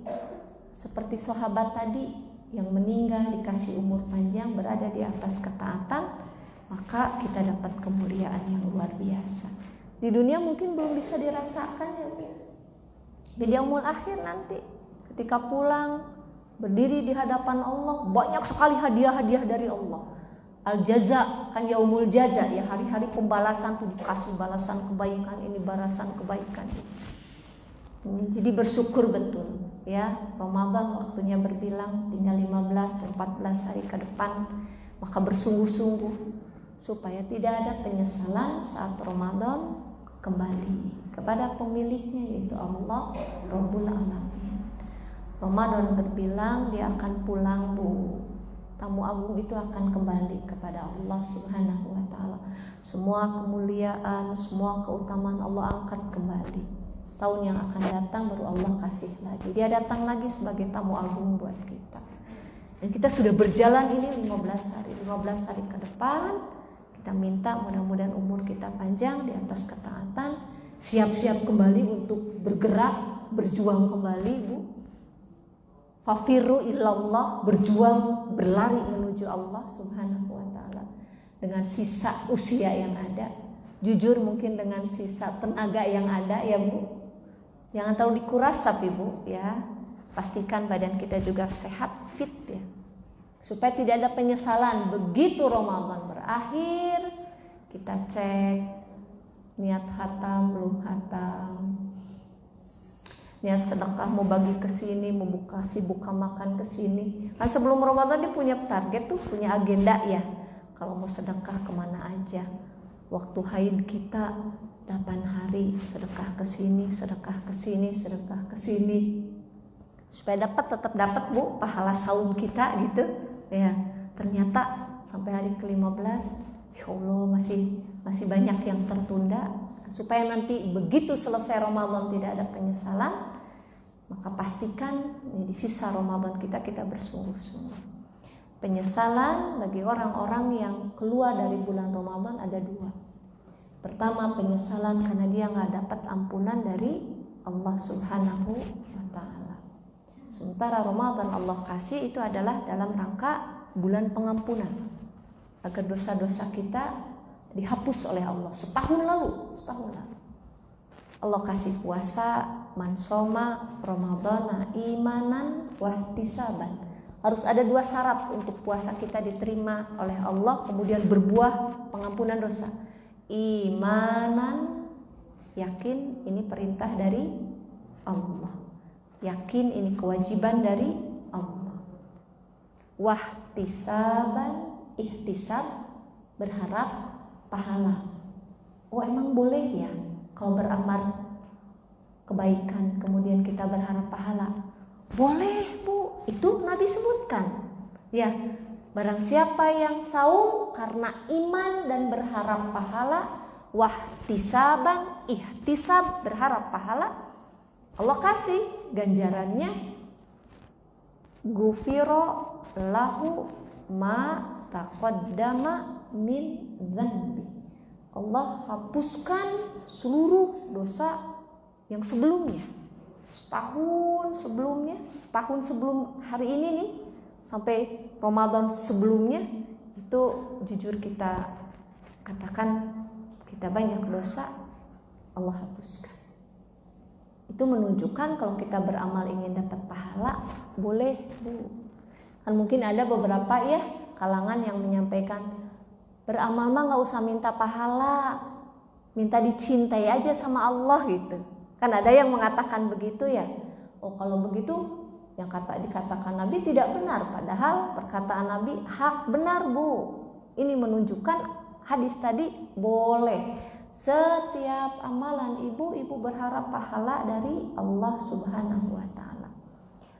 seperti sahabat tadi yang meninggal dikasih umur panjang berada di atas ketaatan, maka kita dapat kemuliaan yang luar biasa. Di dunia mungkin belum bisa dirasakan ya Bu. Di yaumul akhir nanti ketika pulang berdiri di hadapan Allah, banyak sekali hadiah-hadiah dari Allah. Al-jaza kan yaumul jaza ya, hari-hari pembalasan tuh dikasih balasan kebaikan ini, balasan kebaikan ini. Jadi bersyukur betul ya. Ramadan waktunya berbilang, tinggal 15 dan 14 hari ke depan. Maka bersungguh-sungguh supaya tidak ada penyesalan saat Ramadan kembali kepada pemiliknya yaitu Allah Rabbul Alamin. Ramadan berbilang dia akan pulang Bu. Tamu agung itu akan kembali kepada Allah Subhanahu wa ta'ala. Semua kemuliaan, semua keutamaan Allah angkat kembali. Setahun yang akan datang baru Allah kasih lagi. Dia datang lagi sebagai tamu agung buat kita. Dan kita sudah berjalan ini 15 hari ke depan. Kita minta mudah-mudahan umur kita panjang di atas ketaatan, siap-siap kembali untuk bergerak, berjuang kembali Bu. Fafiru ilallah, berjuang, berlari menuju Allah Subhanahu wa ta'ala. Dengan sisa usia yang ada, jujur mungkin dengan sisa tenaga yang ada ya Bu. Jangan terlalu dikuras tapi Bu ya. Pastikan badan kita juga sehat, fit ya. Supaya tidak ada penyesalan begitu Ramadan berakhir, kita cek niat khatam belum khatam, niat sedekah mau bagi ke sini, mau buka makan ke sini. Kan sebelum Ramadan dia punya target tuh, punya agenda ya. Kalau mau sedekah kemana aja. Waktu haid kita 8 hari sedekah ke sini, sedekah ke sini, sedekah ke sini. Supaya tetap dapat Bu pahala saum kita gitu. Ya, ternyata sampai hari ke-15 ya Allah masih banyak yang tertunda. Supaya nanti begitu selesai Ramadan tidak ada penyesalan, maka pastikan di sisa Ramadan kita bersungguh-sungguh. Penyesalan bagi orang-orang yang keluar dari bulan Ramadan ada 2. Pertama, penyesalan karena dia gak dapat ampunan dari Allah Subhanahu wa ta'ala. Sementara Ramadan Allah kasih itu adalah dalam rangka bulan pengampunan, agar dosa-dosa kita dihapus oleh Allah setahun lalu. Allah kasih puasa, man soma Ramadana imanan wahtisaban. Harus ada 2 syarat untuk puasa kita diterima oleh Allah, kemudian berbuah pengampunan dosa. Imanan, yakin ini perintah dari Allah. Yakin ini kewajiban dari Allah. Wahtisaban, ihtisab, berharap pahala. Oh, emang boleh ya kalau beramal kebaikan kemudian kita berharap pahala? Boleh, Bu. Itu Nabi sebutkan. Ya, barang siapa yang saum karena iman dan berharap pahala, wahtisaban, ihtisab, berharap pahala, Allah kasih ganjarannya, gufiro lahu ma taqaddama min dzanbi. Allah hapuskan seluruh dosa yang sebelumnya. Setahun sebelum hari ini nih, sampai Ramadan sebelumnya, itu jujur kita katakan kita banyak dosa, Allah hapuskan. Itu menunjukkan kalau kita beramal ingin dapat pahala, boleh, Bu. Kan mungkin ada beberapa ya kalangan yang menyampaikan, beramal mah gak usah minta pahala, minta dicintai aja sama Allah gitu. Kan ada yang mengatakan begitu ya. Oh, kalau begitu yang dikatakan Nabi tidak benar. Padahal perkataan Nabi hak benar, Bu. Ini menunjukkan hadis tadi boleh. Setiap amalan ibu berharap pahala dari Allah Subhanahu wa ta'ala.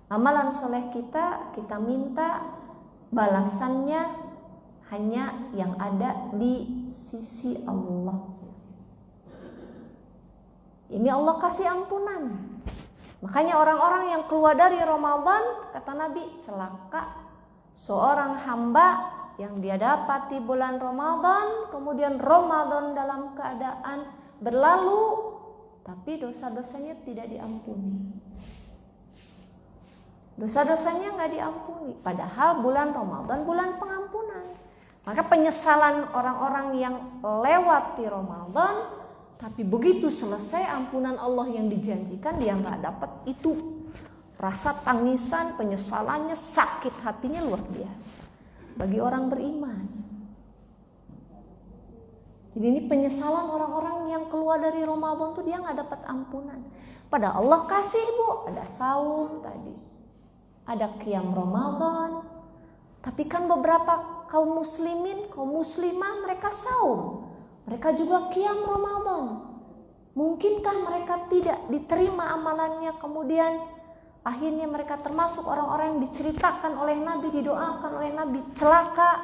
Amalan soleh kita minta balasannya hanya yang ada di sisi Allah. Ini Allah kasih ampunan. Makanya orang-orang yang keluar dari Ramadan, kata Nabi, celaka seorang hamba yang dia dapati bulan Ramadan, kemudian Ramadan dalam keadaan berlalu, tapi dosa-dosanya tidak diampuni. Dosa-dosanya nggak diampuni. Padahal bulan Ramadan bulan pengampunan. Maka penyesalan orang-orang yang lewati Ramadan, tapi begitu selesai ampunan Allah yang dijanjikan, dia nggak dapat itu. Rasa tangisan, penyesalannya, sakit hatinya luar biasa bagi orang beriman. Jadi ini penyesalan orang-orang yang keluar dari Ramadan tuh dia nggak dapat ampunan. Padahal Allah kasih, Bu, ada saum tadi, ada qiyam Ramadan. Tapi kan beberapa kaum muslimin, kaum muslimah mereka saum. Mereka juga qiyam Ramadan. Mungkinkah mereka tidak diterima amalannya, kemudian akhirnya mereka termasuk orang-orang yang diceritakan oleh Nabi, didoakan oleh Nabi, celaka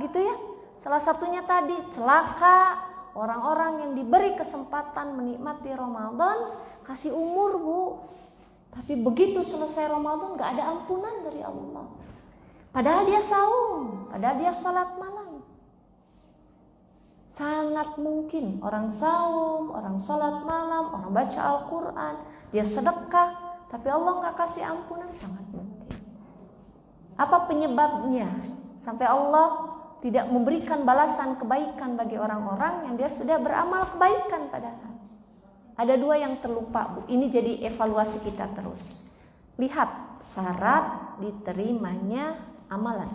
gitu ya. Salah satunya tadi, celaka orang-orang yang diberi kesempatan menikmati Ramadan, kasih umur, Bu. Tapi begitu selesai Ramadan gak ada ampunan dari Allah. Padahal dia saum, padahal dia sholat malam. Sangat mungkin orang saum, orang sholat malam, orang baca Al-Quran, dia sedekah, tapi Allah gak kasih ampunan, sangat mungkin. Apa penyebabnya? Sampai Allah tidak memberikan balasan kebaikan bagi orang-orang yang dia sudah beramal kebaikan padahal. Ada dua yang terlupa, Bu. Ini jadi evaluasi kita terus. Lihat syarat diterimanya amalan.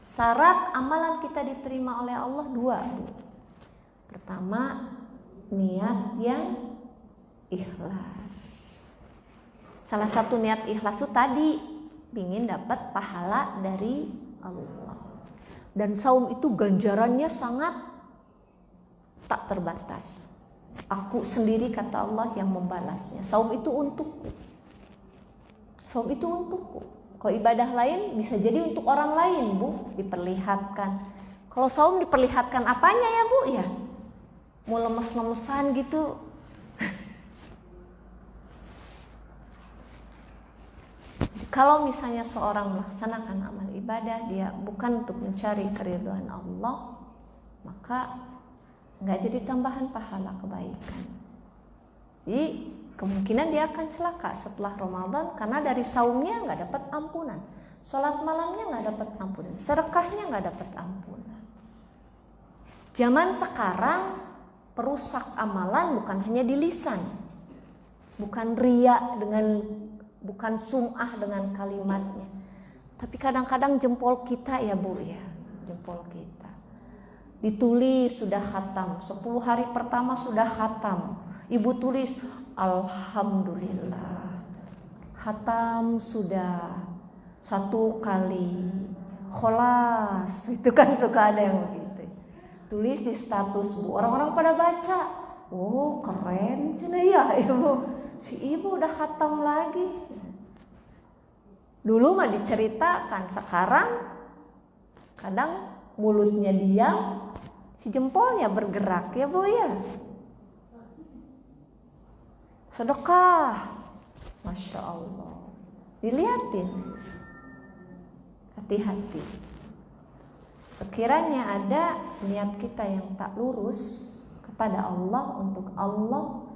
Syarat amalan kita diterima oleh Allah dua, Bu. Pertama, niat yang ikhlas. Salah satu niat ikhlas itu tadi ingin dapat pahala dari Allah. Dan saum itu ganjarannya sangat tak terbatas. Aku sendiri, kata Allah, yang membalasnya. Saum itu untukku. Saum itu untukku. Kalau ibadah lain bisa jadi untuk orang lain, Bu, diperlihatkan. Kalau saum diperlihatkan apanya ya, Bu? Ya, mau lemes-lemesan gitu. Kalau misalnya seorang melaksanakan amal ibadah, dia bukan untuk mencari keridhaan Allah, maka nggak jadi tambahan pahala kebaikan. Jadi kemungkinan dia akan celaka setelah Ramadan karena dari saumnya nggak dapat ampunan, sholat malamnya nggak dapat ampunan, sedekahnya nggak dapat ampunan. Zaman sekarang perusak amalan bukan hanya di lisan, bukan riya bukan sum'ah dengan kalimatnya, tapi kadang-kadang jempol kita ya, Bu, ya, jempol kita ditulis sudah khatam, 10 hari pertama sudah khatam, ibu tulis alhamdulillah, khatam sudah 1 kali, kholas, itu kan suka ada yang begitu. Tulis di status Bu, orang-orang pada baca. Oh keren, cina ya ibu. Si ibu udah khatam lagi. Dulu mah diceritakan, sekarang kadang mulutnya diam, si jempolnya bergerak ya Bu ya. Sedekah, Masya Allah, dilihatin, hati-hati. Sekiranya ada niat kita yang tak lurus kepada Allah untuk Allah,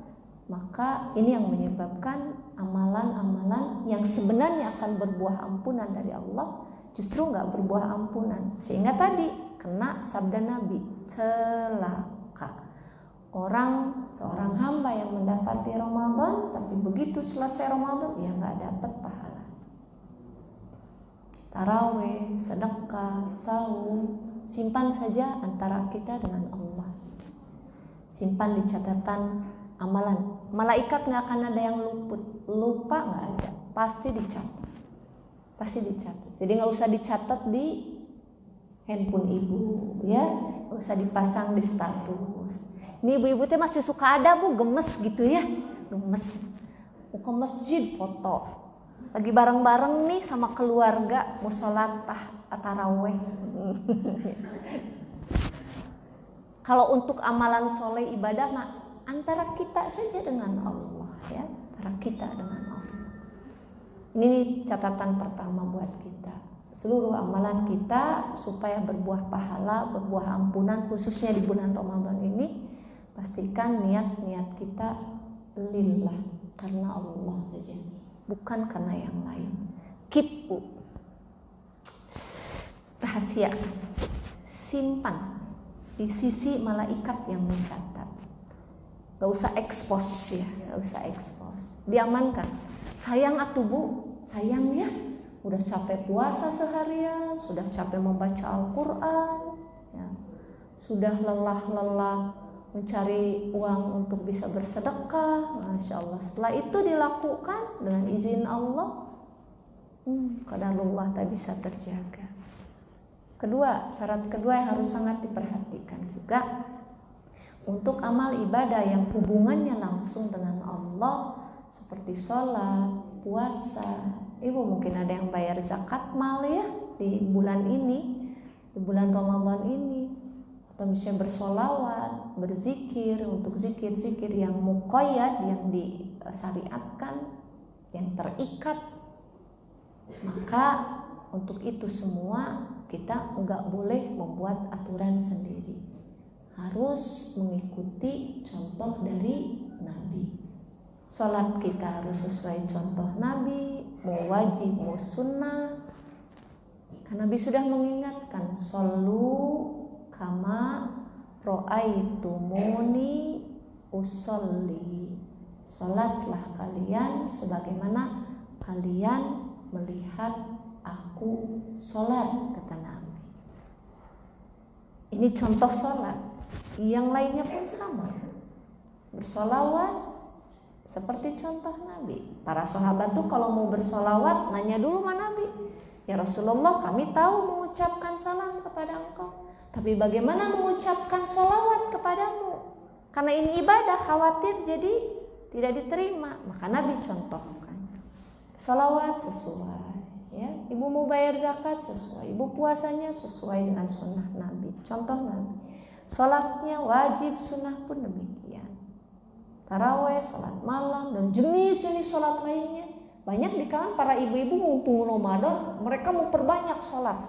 maka ini yang menyebabkan amalan-amalan yang sebenarnya akan berbuah ampunan dari Allah justru nggak berbuah ampunan. Sehingga tadi kena sabda Nabi, celaka seorang hamba yang mendapati Ramadan tapi begitu selesai Ramadan ya nggak dapat pahala. Tarawih, sedekah, saum, simpan saja antara kita dengan Allah saja. Simpan di catatan amalan. Malaikat nggak akan ada yang luput, lupa nggak ada, pasti dicatat. Jadi nggak usah dicatat di handphone ibu, ya, nggak usah dipasang di status. Ini ibu-ibu teh masih suka ada Bu, gemes gitu ya, gemes. Mau ke masjid foto, lagi bareng-bareng nih sama keluarga mau sholat taraweh. Kalau untuk amalan soleh ibadah mah antara kita saja dengan Allah ya, antara kita dengan Allah. Ini catatan pertama buat kita. Seluruh amalan kita supaya berbuah pahala, berbuah ampunan khususnya di bulan Ramadan ini, pastikan niat-niat kita lillah, karena Allah saja, bukan karena yang lain. Keep rahasia, simpan di sisi malaikat yang mencatat. Gak usah expose ya, gak usah expose. Diamankan. Sayang atuh Bu, sayang ya. Udah capek puasa seharian, sudah capek membaca Al-Quran, ya. Sudah lelah mencari uang untuk bisa bersedekah, Masya Allah. Setelah itu dilakukan dengan izin Allah, qadarullah tak bisa terjaga. Kedua, syarat kedua yang harus sangat diperhatikan juga, untuk amal ibadah yang hubungannya langsung dengan Allah seperti sholat, puasa. Ibu mungkin ada yang bayar zakat mal ya di bulan ini, di bulan Ramadan ini, atau misalnya bersolawat, berzikir, untuk zikir-zikir yang muqayyad, yang disyariatkan, yang terikat. Maka untuk itu semua kita enggak boleh membuat aturan sendiri, harus mengikuti contoh dari Nabi. Sholat kita harus sesuai contoh Nabi, mau wajib mau sunnah. Karena Nabi sudah mengingatkan, shollu kama ro'aitumuni usolli. Sholatlah kalian sebagaimana kalian melihat aku sholat, kata Nabi. Ini contoh sholat. Yang lainnya pun sama, bersolawat seperti contoh Nabi. Para sahabat tuh kalau mau bersolawat nanya dulu sama Nabi, ya Rasulullah, kami tahu mengucapkan salam kepada engkau, tapi bagaimana mengucapkan salawat kepadamu? Karena ini ibadah, khawatir jadi tidak diterima. Maka Nabi contohkan, salawat sesuai, ya. Ibu mau bayar zakat sesuai, ibu puasanya sesuai dengan sunnah Nabi, contoh Nabi. Sholatnya wajib, sunnah pun demikian. Taraweh, sholat malam, dan jenis-jenis sholat lainnya. Banyak di kalangan para ibu-ibu mumpung Ramadan, mereka mau perbanyak sholat.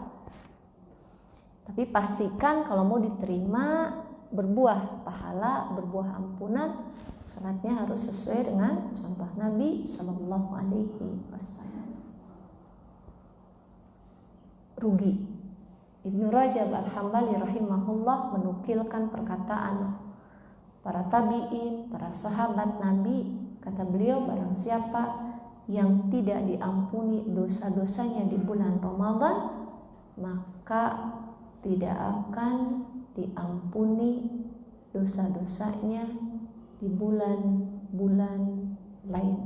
Tapi pastikan kalau mau diterima, berbuah pahala, berbuah ampunan, sholatnya harus sesuai dengan contoh Nabi Sallallahu Alaihi Wasallam. Rugi. Ibnu Rajab Al-Hambali rahimahullah menukilkan perkataan para tabi'in, para sahabat Nabi. Kata beliau, barang siapa yang tidak diampuni dosa-dosanya di bulan Ramadan, maka tidak akan diampuni dosa-dosanya di bulan-bulan lain.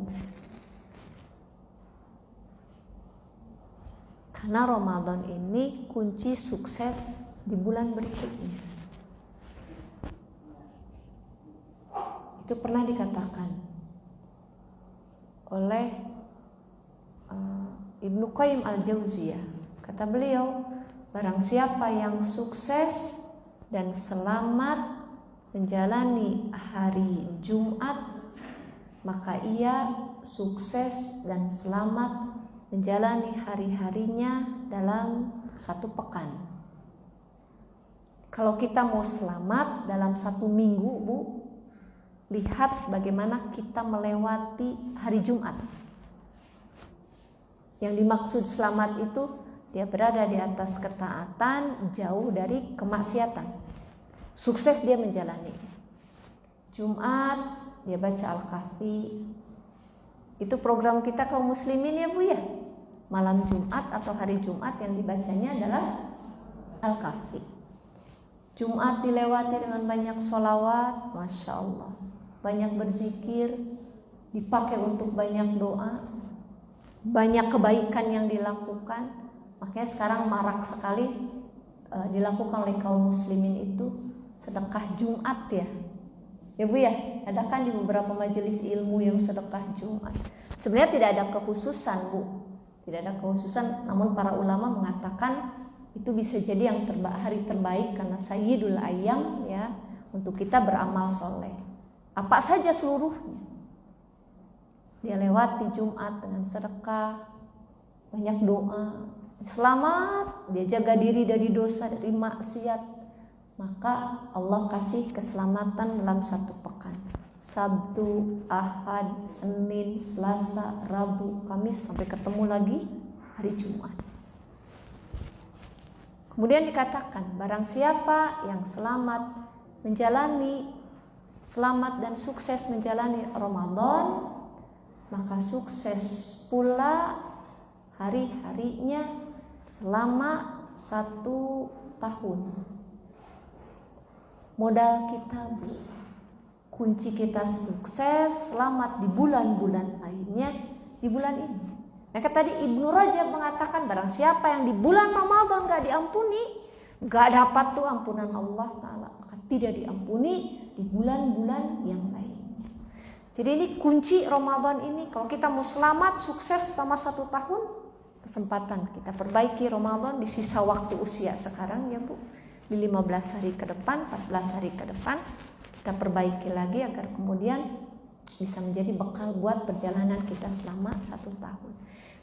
Karena Ramadan ini kunci sukses di bulan berikutnya. Itu pernah dikatakan oleh Ibnu Qayyim al-Jauziyah. Kata beliau, barang siapa yang sukses dan selamat menjalani hari Jumat, maka ia sukses dan selamat menjalani hari-harinya dalam satu pekan. Kalau kita mau selamat dalam satu minggu, Bu, lihat bagaimana kita melewati hari Jumat. Yang dimaksud selamat itu dia berada di atas ketaatan, jauh dari kemaksiatan. Sukses dia menjalani. Jumat dia baca Al-Kahfi. Itu program kita kaum muslimin ya Bu ya. Malam Jumat atau hari Jumat yang dibacanya adalah Al-Kahfi. Jumat dilewati dengan banyak sholawat, Masya Allah. Banyak berzikir, dipakai untuk banyak doa, banyak kebaikan yang dilakukan. Makanya sekarang marak sekali dilakukan oleh kaum muslimin itu sedekah Jumat ya. Ya Bu ya, ada kan di beberapa majelis ilmu yang sedekah Jumat. Sebenarnya tidak ada kekhususan Bu, tidak ada kekhususan. Namun para ulama mengatakan itu bisa jadi yang hari terbaik karena sayyidul ayyam ya, untuk kita beramal soleh. Apa saja seluruhnya dia lewati Jumat dengan sedekah, banyak doa, selamat, dia jaga diri dari dosa, dari maksiat, maka Allah kasih keselamatan dalam satu pekan. Sabtu, Ahad, Senin, Selasa, Rabu, Kamis, sampai ketemu lagi hari Jumat. Kemudian dikatakan, barang siapa yang selamat dan sukses menjalani Ramadan, maka sukses pula hari-harinya selama 1 tahun. Modal kita, Bu, kunci kita sukses selamat di bulan-bulan lainnya, di bulan ini. Maka tadi Ibnu Rajab mengatakan, barang siapa yang di bulan Ramadan gak diampuni, gak dapat tuh ampunan Allah Ta'ala, maka tidak diampuni di bulan-bulan yang lainnya. Jadi ini kunci Ramadan ini. Kalau kita mau selamat sukses selama 1 tahun, kesempatan kita perbaiki Ramadan di sisa waktu usia sekarang ya Bu, di 15 hari ke depan, 14 hari ke depan, kita perbaiki lagi agar kemudian bisa menjadi bekal buat perjalanan kita selama 1 tahun.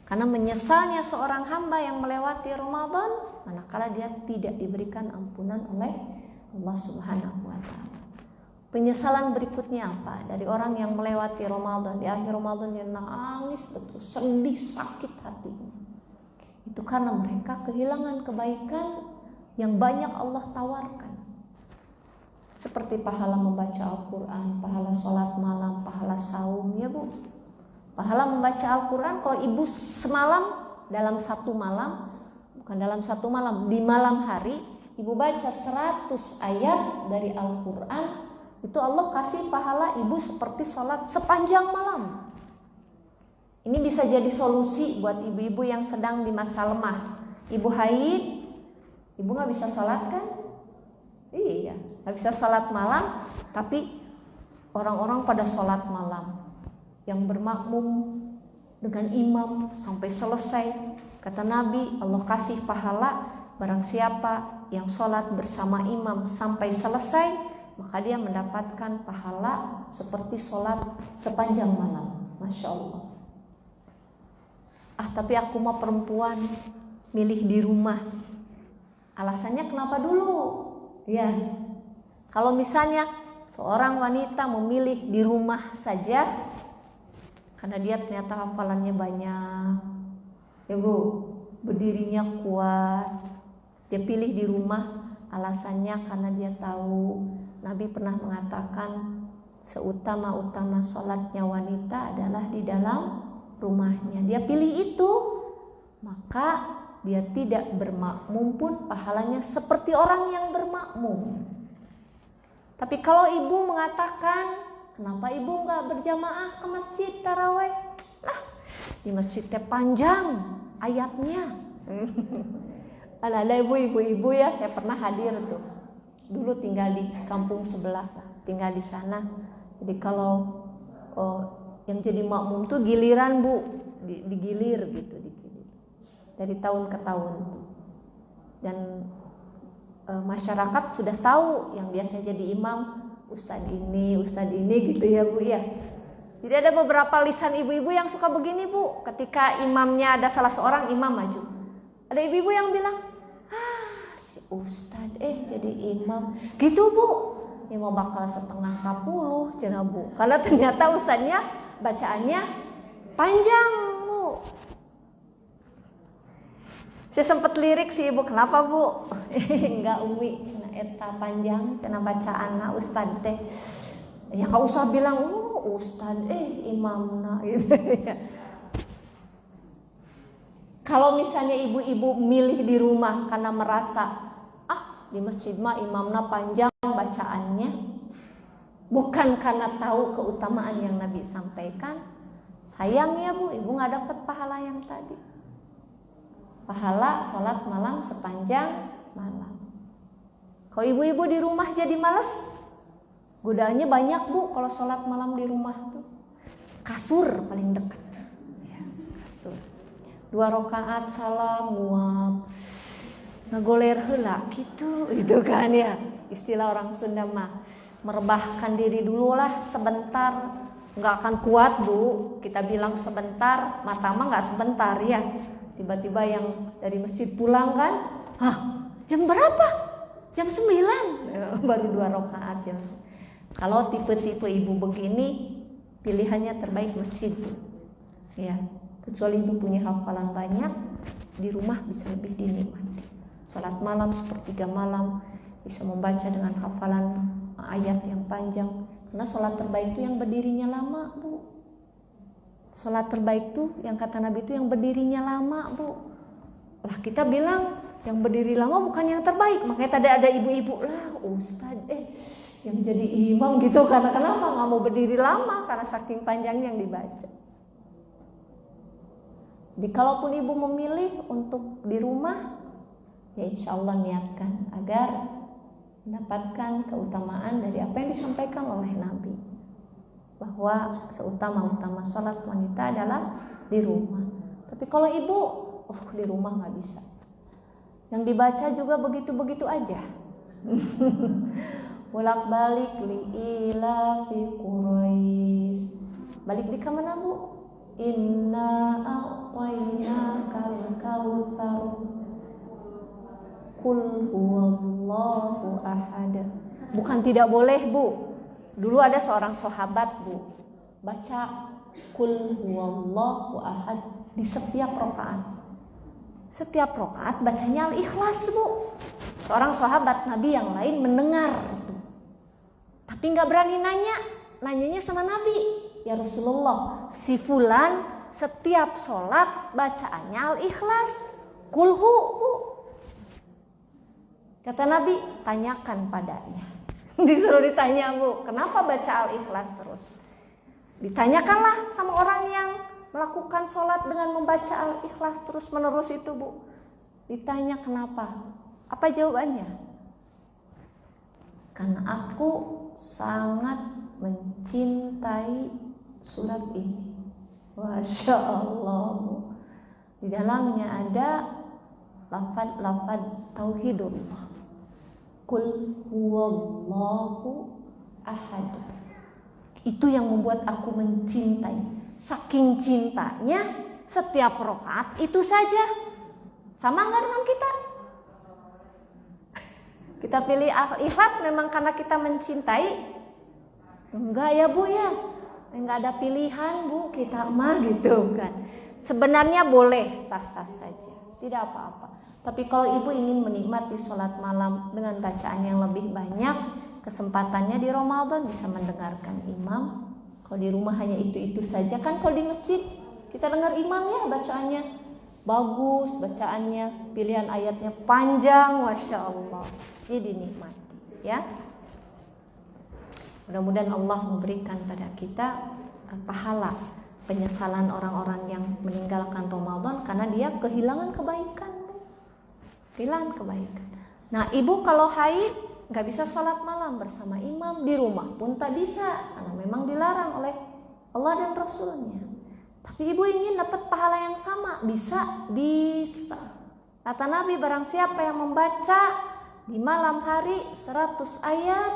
Karena menyesalnya seorang hamba yang melewati Ramadan manakala dia tidak diberikan ampunan oleh Allah Subhanahu wa Ta'ala. Penyesalan berikutnya apa? Dari orang yang melewati Ramadan, di akhir Ramadan dia nangis betul, sedih, sakit hatinya. Itu karena mereka kehilangan kebaikan yang banyak Allah tawarkan. Seperti pahala membaca Al-Quran, pahala sholat malam, pahala saum ya Bu. Pahala membaca Al-Quran kalau ibu semalam dalam 1 malam, bukan dalam 1 malam, di malam hari ibu baca 100 ayat dari Al-Quran, itu Allah kasih pahala ibu seperti sholat sepanjang malam. Ini bisa jadi solusi buat ibu-ibu yang sedang di masa lemah. Ibu haid, ibu gak bisa sholat kan? Iya, gak bisa sholat malam, tapi orang-orang pada sholat malam. Yang bermakmum dengan imam sampai selesai. Kata Nabi, Allah kasih pahala barang siapa yang sholat bersama imam sampai selesai, maka dia mendapatkan pahala seperti sholat sepanjang malam. Masya Allah. Tapi aku mah perempuan, milih di rumah. Alasannya kenapa dulu? Ya, kalau misalnya seorang wanita memilih di rumah saja karena dia ternyata hafalannya banyak, ya Bu, berdirinya kuat, dia pilih di rumah, alasannya karena dia tahu Nabi pernah mengatakan seutama-utama sholatnya wanita adalah di dalam rumahnya. Dia pilih itu, maka dia tidak bermakmum pun pahalanya seperti orang yang bermakmum. Tapi kalau ibu mengatakan, kenapa ibu gak berjamaah ke masjid taraweh? Nah, di masjidnya panjang ayatnya, Ada ibu-ibu ya, saya pernah hadir tuh. Dulu tinggal di kampung sebelah, tinggal di sana. Jadi kalau yang jadi makmum tuh giliran Bu, digilir gitu, digilir. Dari tahun ke tahun tuh. Dan masyarakat sudah tahu yang biasanya jadi imam ustadz ini gitu ya Bu ya. Jadi ada beberapa lisan ibu-ibu yang suka begini Bu, ketika imamnya ada salah seorang imam maju, ada ibu-ibu yang bilang, si ustadz jadi imam gitu Bu, ya mau bakal 9:30 cenah Bu, karena ternyata ustadznya bacaannya panjang Bu. Saya sempat lirik si ibu, kenapa Bu? Enggak Umi, cenah eta panjang, cenah bacaan ustad teh. Ya enggak usah bilang ustad imamna gitu ya. Kalau misalnya ibu-ibu milih di rumah karena merasa di masjid mah imamna panjang bacaannya, bukan karena tahu keutamaan yang Nabi sampaikan, sayang ya Bu, ibu nggak dapat pahala yang tadi. Pahala sholat malam sepanjang malam. Kalau ibu-ibu di rumah jadi males, godaannya banyak Bu. Kalau sholat malam di rumah tuh kasur paling dekat ya, kasur 2 rakaat salam nguap ngagoler heula gitu kan ya, istilah orang Sunda mah merebahkan diri dulu lah sebentar. Nggak akan kuat Bu, kita bilang sebentar, mata mah nggak sebentar ya. Tiba-tiba yang dari masjid pulang kan, jam berapa? Jam 9 baru 2 rakaat jam. Kalau tipe-tipe ibu begini, pilihannya terbaik masjid Bu. Ya, kecuali ibu punya hafalan banyak, di rumah bisa lebih dinikmati. Salat malam, sepertiga malam, bisa membaca dengan hafalan ayat yang panjang. Karena salat terbaik itu yang berdirinya lama Bu. Salat terbaik tuh yang kata Nabi itu yang berdirinya lama Bu. Lah kita bilang yang berdiri lama bukan yang terbaik. Makanya tadi ada ibu-ibu lah ustad yang jadi imam gitu. Karena kenapa gak mau berdiri lama? Karena saking panjangnya yang dibaca. Jadi kalaupun ibu memilih untuk di rumah, ya insya Allah niatkan agar mendapatkan keutamaan dari apa yang disampaikan oleh Nabi, bahwa seutama-utama sholat wanita adalah di rumah. Tapi kalau ibu di rumah nggak bisa, yang dibaca juga begitu-begitu aja. Bolak-balik liila fi Quraisy. Balik di kemana Bu? Inna a'tainakal kautsar. Qul huwallahu ahad. Bukan tidak boleh Bu. Dulu ada seorang sahabat Bu, baca Qul huwallahu ahad di setiap rakaat. Setiap rakaat bacanya Al-Ikhlas Bu. Seorang sahabat Nabi yang lain mendengar itu, tapi nggak berani nanya. Nanyanya sama Nabi, ya Rasulullah, si fulan setiap sholat bacaannya Al-Ikhlas, Qulhu Bu. Kata Nabi, tanyakan padanya. Disuruh ditanya Bu, kenapa baca Al-Ikhlas terus? Ditanyakanlah sama orang yang melakukan sholat dengan membaca Al-Ikhlas terus menerus itu Bu. Ditanya kenapa? Apa jawabannya? Karena aku sangat mencintai surat ini. Masya Allah Bu. Di dalamnya ada lafaz-lafaz tauhidullah. Qul huwallahu ahad. Itu yang membuat aku mencintai. Saking cintanya, setiap rakaat itu saja. Sama enggak dengan kita? Kita pilih Al-Ikhlas memang karena kita mencintai? Enggak ya Bu ya. Enggak ada pilihan Bu, kita mah gitu kan. Sebenarnya boleh, sah-sah saja. Tidak apa-apa. Tapi kalau ibu ingin menikmati sholat malam dengan bacaan yang lebih banyak, kesempatannya di Ramadan bisa mendengarkan imam. Kalau di rumah hanya itu-itu saja kan. Kalau di masjid kita dengar imam ya bacaannya bagus, bacaannya pilihan ayatnya panjang, Masya Allah. Ini dinikmati ya. Mudah-mudahan Allah memberikan pada kita pahala penyesalan orang-orang yang meninggalkan Ramadan karena dia kehilangan kebaikan. kehilangan kebaikan. Nah, ibu kalau haid nggak bisa sholat malam bersama imam, di rumah pun tak bisa karena memang dilarang oleh Allah dan Rasulnya. Tapi ibu ingin dapat pahala yang sama, bisa. Kata Nabi, barang siapa yang membaca di malam hari 100 ayat,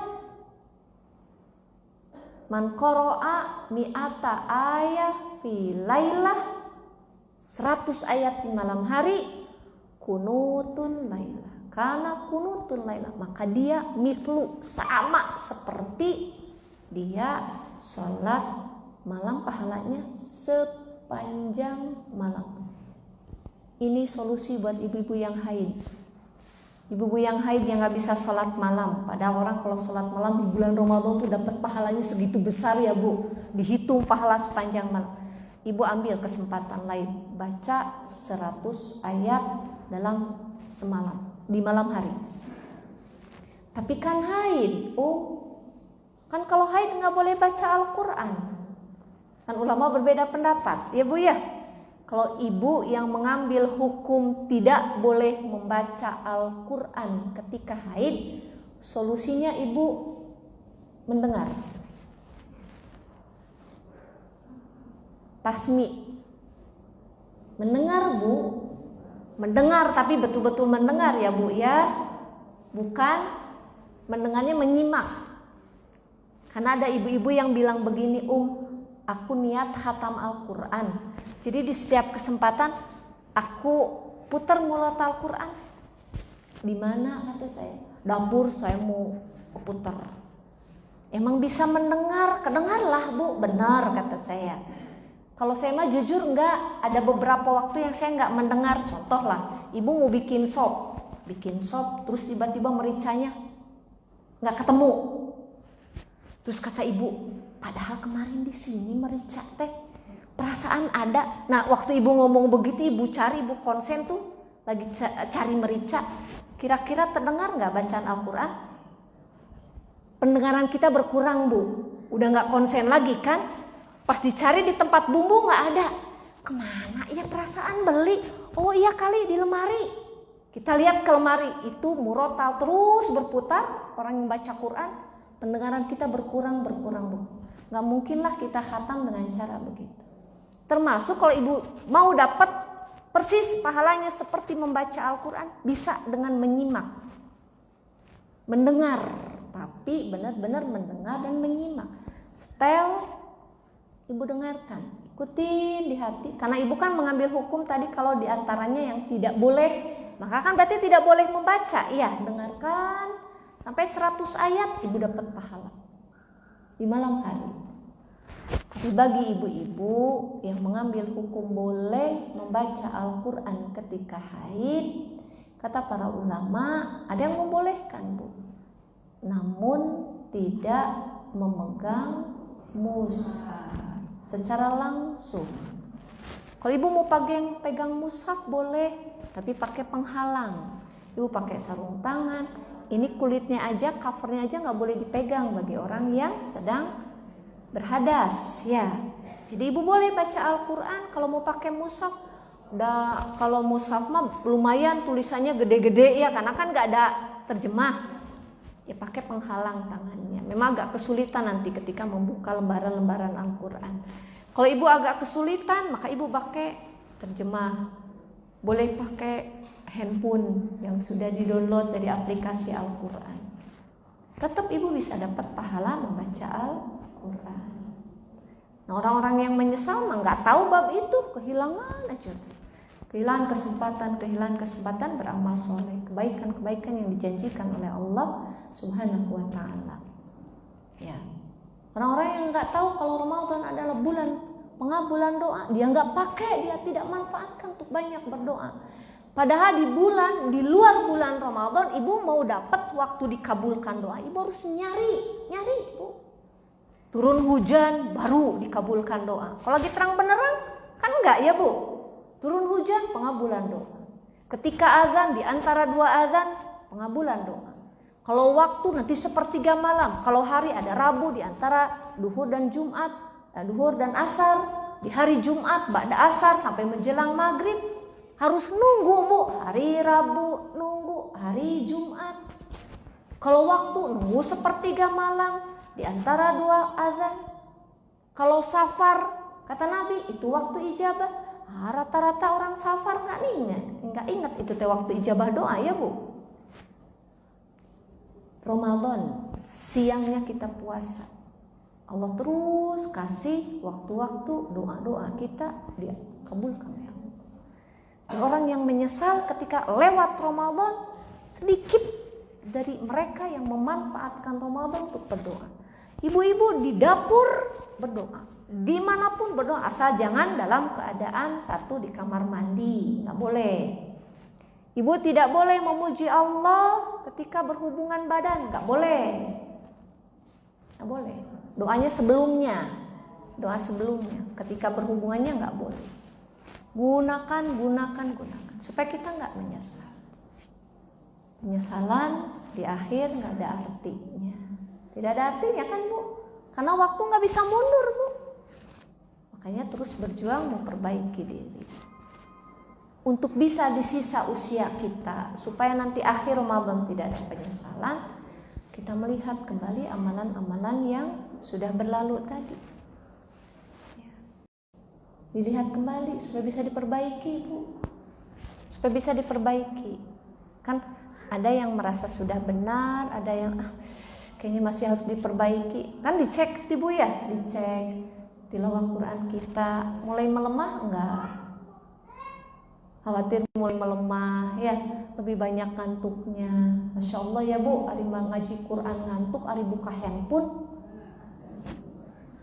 man qara'a mi'ata ayat fi lailah, 100 ayat di malam hari, kunutun lailah, karena kunutun lailah, maka dia mithlu, sama seperti dia sholat malam, pahalanya sepanjang malam. Ini solusi buat ibu-ibu yang haid. Ibu-ibu yang haid yang gak bisa sholat malam. Padahal orang kalau sholat malam di bulan Ramadan tuh dapat pahalanya segitu besar ya bu. Dihitung pahala sepanjang malam. Ibu ambil kesempatan lain, baca 100 ayat dalam semalam, di malam hari. Tapi kan haid, kan kalau haid nggak boleh baca Al-Quran. Kan ulama berbeda pendapat, ya bu ya. Kalau ibu yang mengambil hukum tidak boleh membaca Al-Quran ketika haid, solusinya ibu mendengar. Tasmi. Mendengar bu, mendengar tapi betul-betul mendengar ya bu ya. Bukan mendengarnya menyimak. Karena ada ibu-ibu yang bilang begini, aku niat khatam Al-Quran. Jadi di setiap kesempatan aku putar mulut Al-Quran. Di mana kata saya? Dapur saya mau putar. Emang bisa mendengar? Kedengarlah bu, benar kata saya. Kalau saya mah jujur enggak, ada beberapa waktu yang saya enggak mendengar. Contoh lah, ibu mau bikin sop terus tiba-tiba mericanya enggak ketemu. Terus kata ibu, padahal kemarin di sini merica teh, perasaan ada. Nah waktu ibu ngomong begitu, ibu konsen tuh lagi cari merica. Kira-kira terdengar nggak bacaan Al-Quran? Pendengaran kita berkurang bu, udah nggak konsen lagi kan? Pas dicari di tempat bumbu nggak ada. Kemana ya perasaan beli? Oh iya kali di lemari. Kita lihat ke lemari, itu murotal terus berputar. Orang yang baca Quran, pendengaran kita berkurang bu. Nggak mungkinlah kita khatam dengan cara begitu. Termasuk kalau ibu mau dapat persis pahalanya seperti membaca Al-Quran, bisa dengan menyimak, mendengar, tapi benar-benar mendengar dan menyimak. Setel, ibu dengarkan, ikutin di hati. Karena ibu kan mengambil hukum tadi kalau diantaranya yang tidak boleh, maka kan berarti tidak boleh membaca. Iya, dengarkan sampai 100 ayat, ibu dapat pahala di malam hari. Tapi bagi ibu-ibu yang mengambil hukum boleh membaca Al-Quran ketika haid, kata para ulama ada yang membolehkan bu, namun tidak memegang mushaf secara langsung. Kalau ibu mau pegang mushaf boleh, tapi pakai penghalang. Ibu pakai sarung tangan. Ini kulitnya aja, covernya aja nggak boleh dipegang bagi orang yang sedang berhadas ya. Jadi ibu boleh baca Al-Quran kalau mau pakai mushaf. Kalau mushaf mah lumayan tulisannya gede-gede ya, karena kan nggak ada terjemah. Ya pakai penghalang tangannya. Memang agak kesulitan nanti ketika membuka lembaran-lembaran Al-Quran. Kalau ibu agak kesulitan, maka ibu pakai terjemah. Boleh pakai handphone yang sudah di-download dari aplikasi Al-Quran. Tetap ibu bisa dapat pahala membaca Al-Quran. Nah orang-orang yang menyesal mah nggak tahu bab itu, kehilangan aja. Kehilangan kesempatan beramal soleh, kebaikan-kebaikan yang dijanjikan oleh Allah Subhanahu wa Ta'ala. Ya. Orang-orang yang nggak tahu kalau Ramadan adalah bulan pengabulan doa, dia nggak pakai, dia tidak manfaatkan untuk banyak berdoa. Padahal di luar bulan Ramadan, ibu mau dapat waktu dikabulkan doa, ibu harus nyari ibu. Turun hujan baru dikabulkan doa. Kalau lagi terang benerang kan enggak ya bu. Turun hujan pengabulan doa. Ketika azan di antara dua azan pengabulan doa. Kalau waktu nanti sepertiga malam. Kalau hari ada Rabu di antara duhur dan Jumat, duhur dan asar. Di hari Jumat ba'da asar sampai menjelang maghrib. Harus nunggu Bu, hari Rabu, nunggu hari Jumat. Kalau waktu nunggu sepertiga malam di antara dua azan. Kalau safar, kata Nabi itu waktu ijabah. Rata-rata orang safar nggak ingat itu teh waktu ijabah doa ya Bu. Ramadan siangnya kita puasa, Allah terus kasih waktu-waktu doa-doa kita dia kabulkan ya. Orang yang menyesal ketika lewat Ramadan, sedikit dari mereka yang memanfaatkan Ramadan untuk berdoa. Ibu-ibu di dapur berdoa, dimanapun berdoa, asal jangan dalam keadaan satu di kamar mandi, nggak boleh. Ibu tidak boleh memuji Allah ketika berhubungan badan, nggak boleh. Nggak boleh. Doanya sebelumnya, doa sebelumnya. Ketika berhubungannya nggak boleh. Gunakan supaya kita nggak menyesal. Penyesalan di akhir nggak ada artinya. Tidak ada artinya kan Bu? Karena waktu nggak bisa mundur Bu. Makanya terus berjuang memperbaiki diri. Untuk bisa di sisa usia kita, supaya nanti akhir Ramadan tidak ada penyesalan, kita melihat kembali amalan-amalan yang sudah berlalu tadi. Dilihat kembali supaya bisa diperbaiki Bu. Supaya bisa diperbaiki. Kan ada yang merasa sudah benar, ada yang kayaknya masih harus diperbaiki. Kan dicek Bu ya, dicek tilawah Quran kita mulai melemah enggak? Khawatir mulai melemah ya, lebih banyak ngantuknya. Masya Allah ya Bu, hari ngaji Quran ngantuk, hari buka handphone.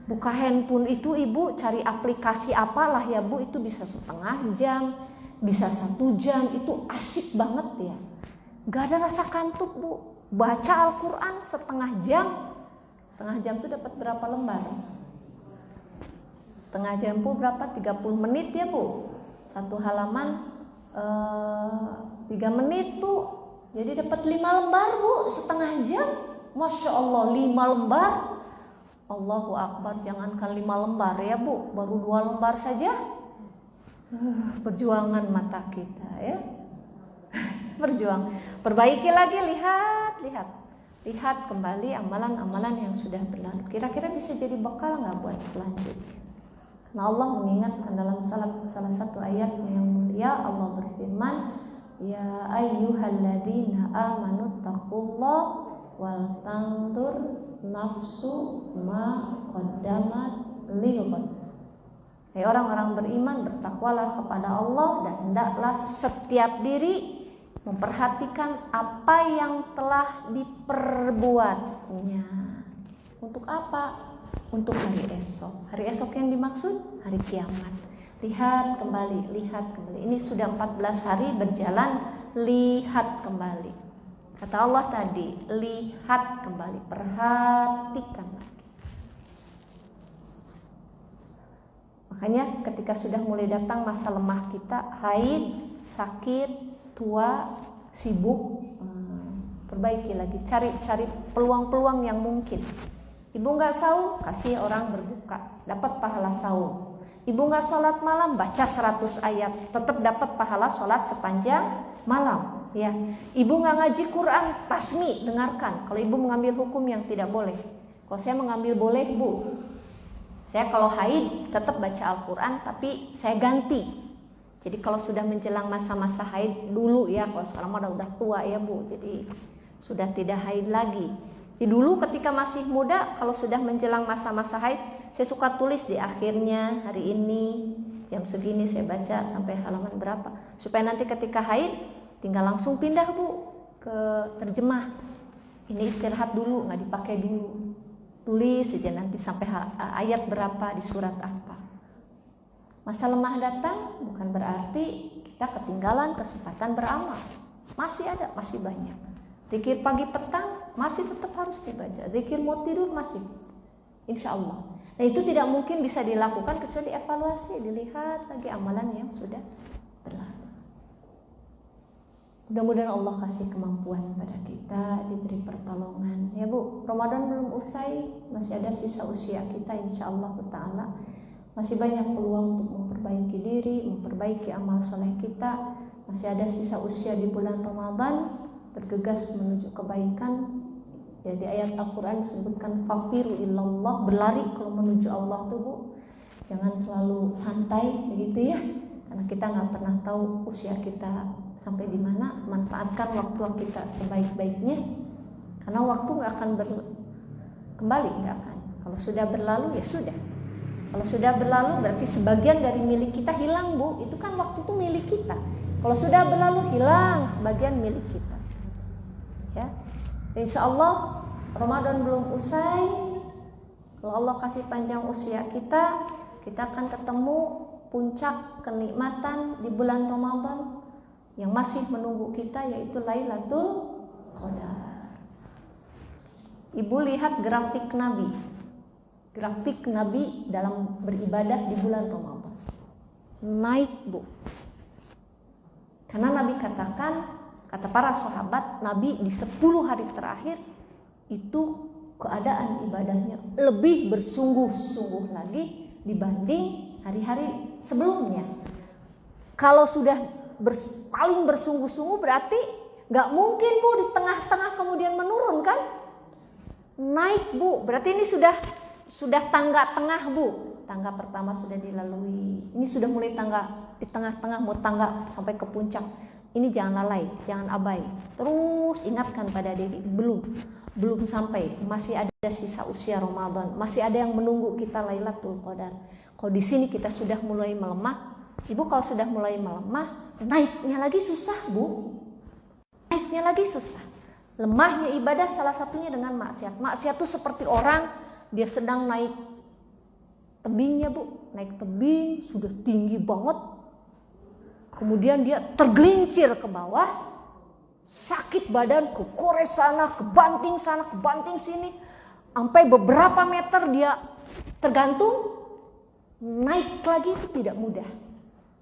Buka handphone itu Ibu cari aplikasi apalah ya Bu, itu bisa setengah jam, bisa 1 jam, itu asyik banget ya. Gak ada rasa kantuk Bu. Baca Al-Quran setengah jam itu dapat berapa lembar? Setengah jam Bu berapa? 30 menit ya Bu. Satu halaman 3 menit tuh, jadi dapat 5 lembar Bu, setengah jam. Masya Allah 5 lembar. Allahu Akbar, jangankan 5 lembar ya Bu, baru 2 lembar saja. Perjuangan mata kita ya. Berjuang. Perbaiki lagi, lihat kembali amalan-amalan yang sudah berlalu. Kira-kira bisa jadi bekal nggak buat selanjutnya? Nah, Allah mengingatkan dalam salah satu ayat yang mulia, Allah berfirman, ya ayyuhalladzina amanu taqullah wal tanzur nafsu ma qaddamat lighad. Hai orang-orang beriman, bertakwalah kepada Allah dan hendaklah setiap diri memperhatikan apa yang telah diperbuatnya. Untuk apa? Untuk hari esok. Hari esok yang dimaksud hari kiamat. Lihat kembali. Ini sudah 14 hari berjalan, lihat kembali. Kata Allah tadi, lihat kembali, perhatikan lagi. Makanya ketika sudah mulai datang masa lemah kita, haid, sakit, tua, sibuk, perbaiki lagi, cari peluang-peluang yang mungkin. Ibu nggak saum, kasih orang berbuka, dapat pahala saum. Ibu nggak sholat malam, baca 100 ayat, tetap dapat pahala sholat sepanjang malam. Ya, ibu nggak ngaji Quran, tasmi, dengarkan. Kalau ibu mengambil hukum yang tidak boleh, kalau saya mengambil boleh Bu. Saya kalau haid tetap baca Al-Quran, tapi saya ganti. Jadi kalau sudah menjelang masa-masa haid dulu ya, kalau sekarang udah tua ya Bu, jadi sudah tidak haid lagi. Dulu ketika masih muda, kalau sudah menjelang masa-masa haid, saya suka tulis di akhirnya hari ini jam segini saya baca sampai halaman berapa, supaya nanti ketika haid tinggal langsung pindah Bu ke terjemah. Ini istirahat dulu, nggak dipakai dulu. Tulis saja nanti sampai ayat berapa di surat apa. Masa lemah datang bukan berarti kita ketinggalan kesempatan beramal. Masih ada, masih banyak. Zikir pagi petang masih tetap harus dibaca. Zikir mau tidur masih, insya Allah. Nah itu tidak mungkin bisa dilakukan kecuali evaluasi, dilihat lagi amalan yang sudah berlalu. Mudah-mudahan Allah kasih kemampuan pada kita, diberi pertolongan. Ya Bu, Ramadan belum usai, masih ada sisa usia kita insya Allah Ta'ala. Masih banyak peluang untuk memperbaiki diri, memperbaiki amal soleh kita. Masih ada sisa usia di bulan Ramadan, bergegas menuju kebaikan. Jadi ayat Al-Quran disebutkan fafiru illallah, berlari kalau menuju Allah tuh Bu. Jangan terlalu santai begitu ya, karena kita nggak pernah tahu usia kita sampai di mana. Manfaatkan waktu kita sebaik-baiknya, karena waktu nggak akan kembali, nggak akan. Kalau sudah berlalu ya sudah. Kalau sudah berlalu berarti sebagian dari milik kita hilang Bu. Itu kan waktu itu milik kita. Kalau sudah berlalu hilang sebagian milik kita. Ya, insya Allah Ramadan belum usai. Kalau Allah kasih panjang usia kita akan ketemu puncak kenikmatan di bulan Ramadan yang masih menunggu kita, yaitu Lailatul Qadar. Ibu lihat grafik Nabi dalam beribadah di bulan Ramadan. Naik Bu. Karena Nabi katakan, kata para sahabat, Nabi di 10 hari terakhir itu keadaan ibadahnya lebih bersungguh-sungguh lagi dibanding hari-hari sebelumnya. Kalau sudah paling bersungguh-sungguh berarti gak mungkin Bu di tengah-tengah kemudian menurun kan? Naik Bu, berarti ini sudah tangga tengah Bu. Tangga pertama sudah dilalui. Ini sudah mulai tangga di tengah-tengah, mau tangga sampai ke puncak. Ini jangan lalai, jangan abai. Terus ingatkan pada diri, belum sampai, masih ada sisa usia Ramadan, masih ada yang menunggu kita Lailatul Qadar. Kalau di sini kita sudah mulai melemah, Ibu kalau sudah mulai melemah, naiknya lagi susah Bu. Naiknya lagi susah. Lemahnya ibadah salah satunya dengan maksiat. Maksiat itu seperti orang dia sedang naik tebingnya Bu, naik tebing sudah tinggi banget. Kemudian dia tergelincir ke bawah, sakit badan, kekores sana, kebanting sini, sampai beberapa meter dia tergantung, naik lagi itu tidak mudah.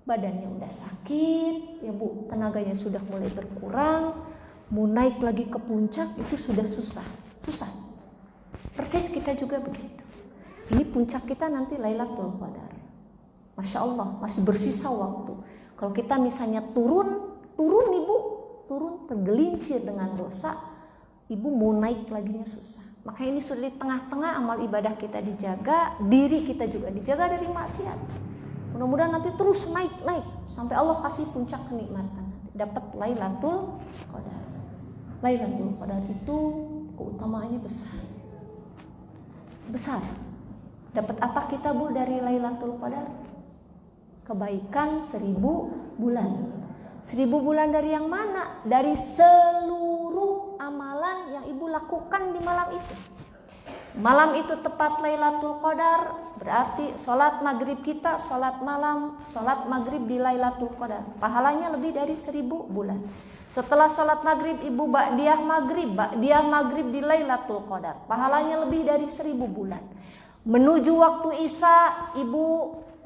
Badannya udah sakit, ya Bu, tenaganya sudah mulai berkurang, mau naik lagi ke puncak itu sudah susah. Persis kita juga begitu. Ini puncak kita nanti Lailatul Qadar. Masya Allah, masih bersisa waktu. Kalau kita misalnya turun Ibu, tergelincir dengan dosa, Ibu mau naik laginya susah. Makanya ini sudah di tengah-tengah, amal ibadah kita dijaga, diri kita juga dijaga dari maksiat. Mudah-mudahan nanti terus naik sampai Allah kasih puncak kenikmatan, dapat Lailatul Qadar. Lailatul Qadar itu keutamaannya besar. Dapat apa kita Bu dari Lailatul Qadar? Kebaikan 1000 bulan. 1000 bulan dari yang mana? Dari seluruh amalan yang Ibu lakukan di malam itu. Malam itu tepat Lailatul Qadar, berarti sholat maghrib kita, sholat maghrib di Lailatul Qadar. Pahalanya lebih dari 1000 bulan. Setelah sholat maghrib Ibu ba'diyah maghrib di Lailatul Qadar. Pahalanya lebih dari 1000 bulan. Menuju waktu Isya Ibu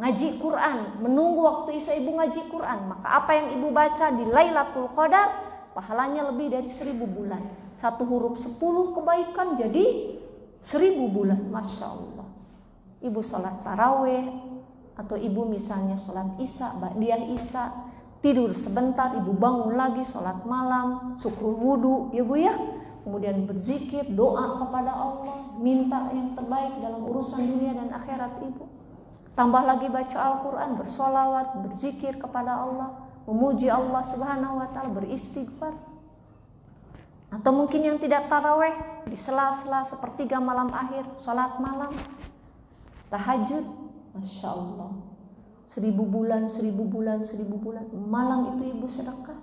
ngaji Quran, menunggu waktu Isya Ibu ngaji Quran, maka apa yang Ibu baca di Lailatul Qadar pahalanya lebih dari 1000 bulan. Satu huruf 10 kebaikan jadi 1000 bulan. Masya Allah. Ibu sholat taraweh, atau Ibu misalnya sholat Isya, ba'diyah Isya, tidur sebentar, Ibu bangun lagi sholat malam, syukur wudu ya Bu ya, kemudian berzikir, doa kepada Allah, minta yang terbaik dalam urusan dunia dan akhirat Ibu. Tambah lagi baca Al-Quran, bersolawat, berzikir kepada Allah, memuji Allah Subhanahu wa Ta'ala, beristighfar. Atau mungkin yang tidak taraweh, di sela-sela sepertiga malam akhir, sholat malam, tahajud, Masya Allah. 1000 bulan. Malam itu Ibu sedekah.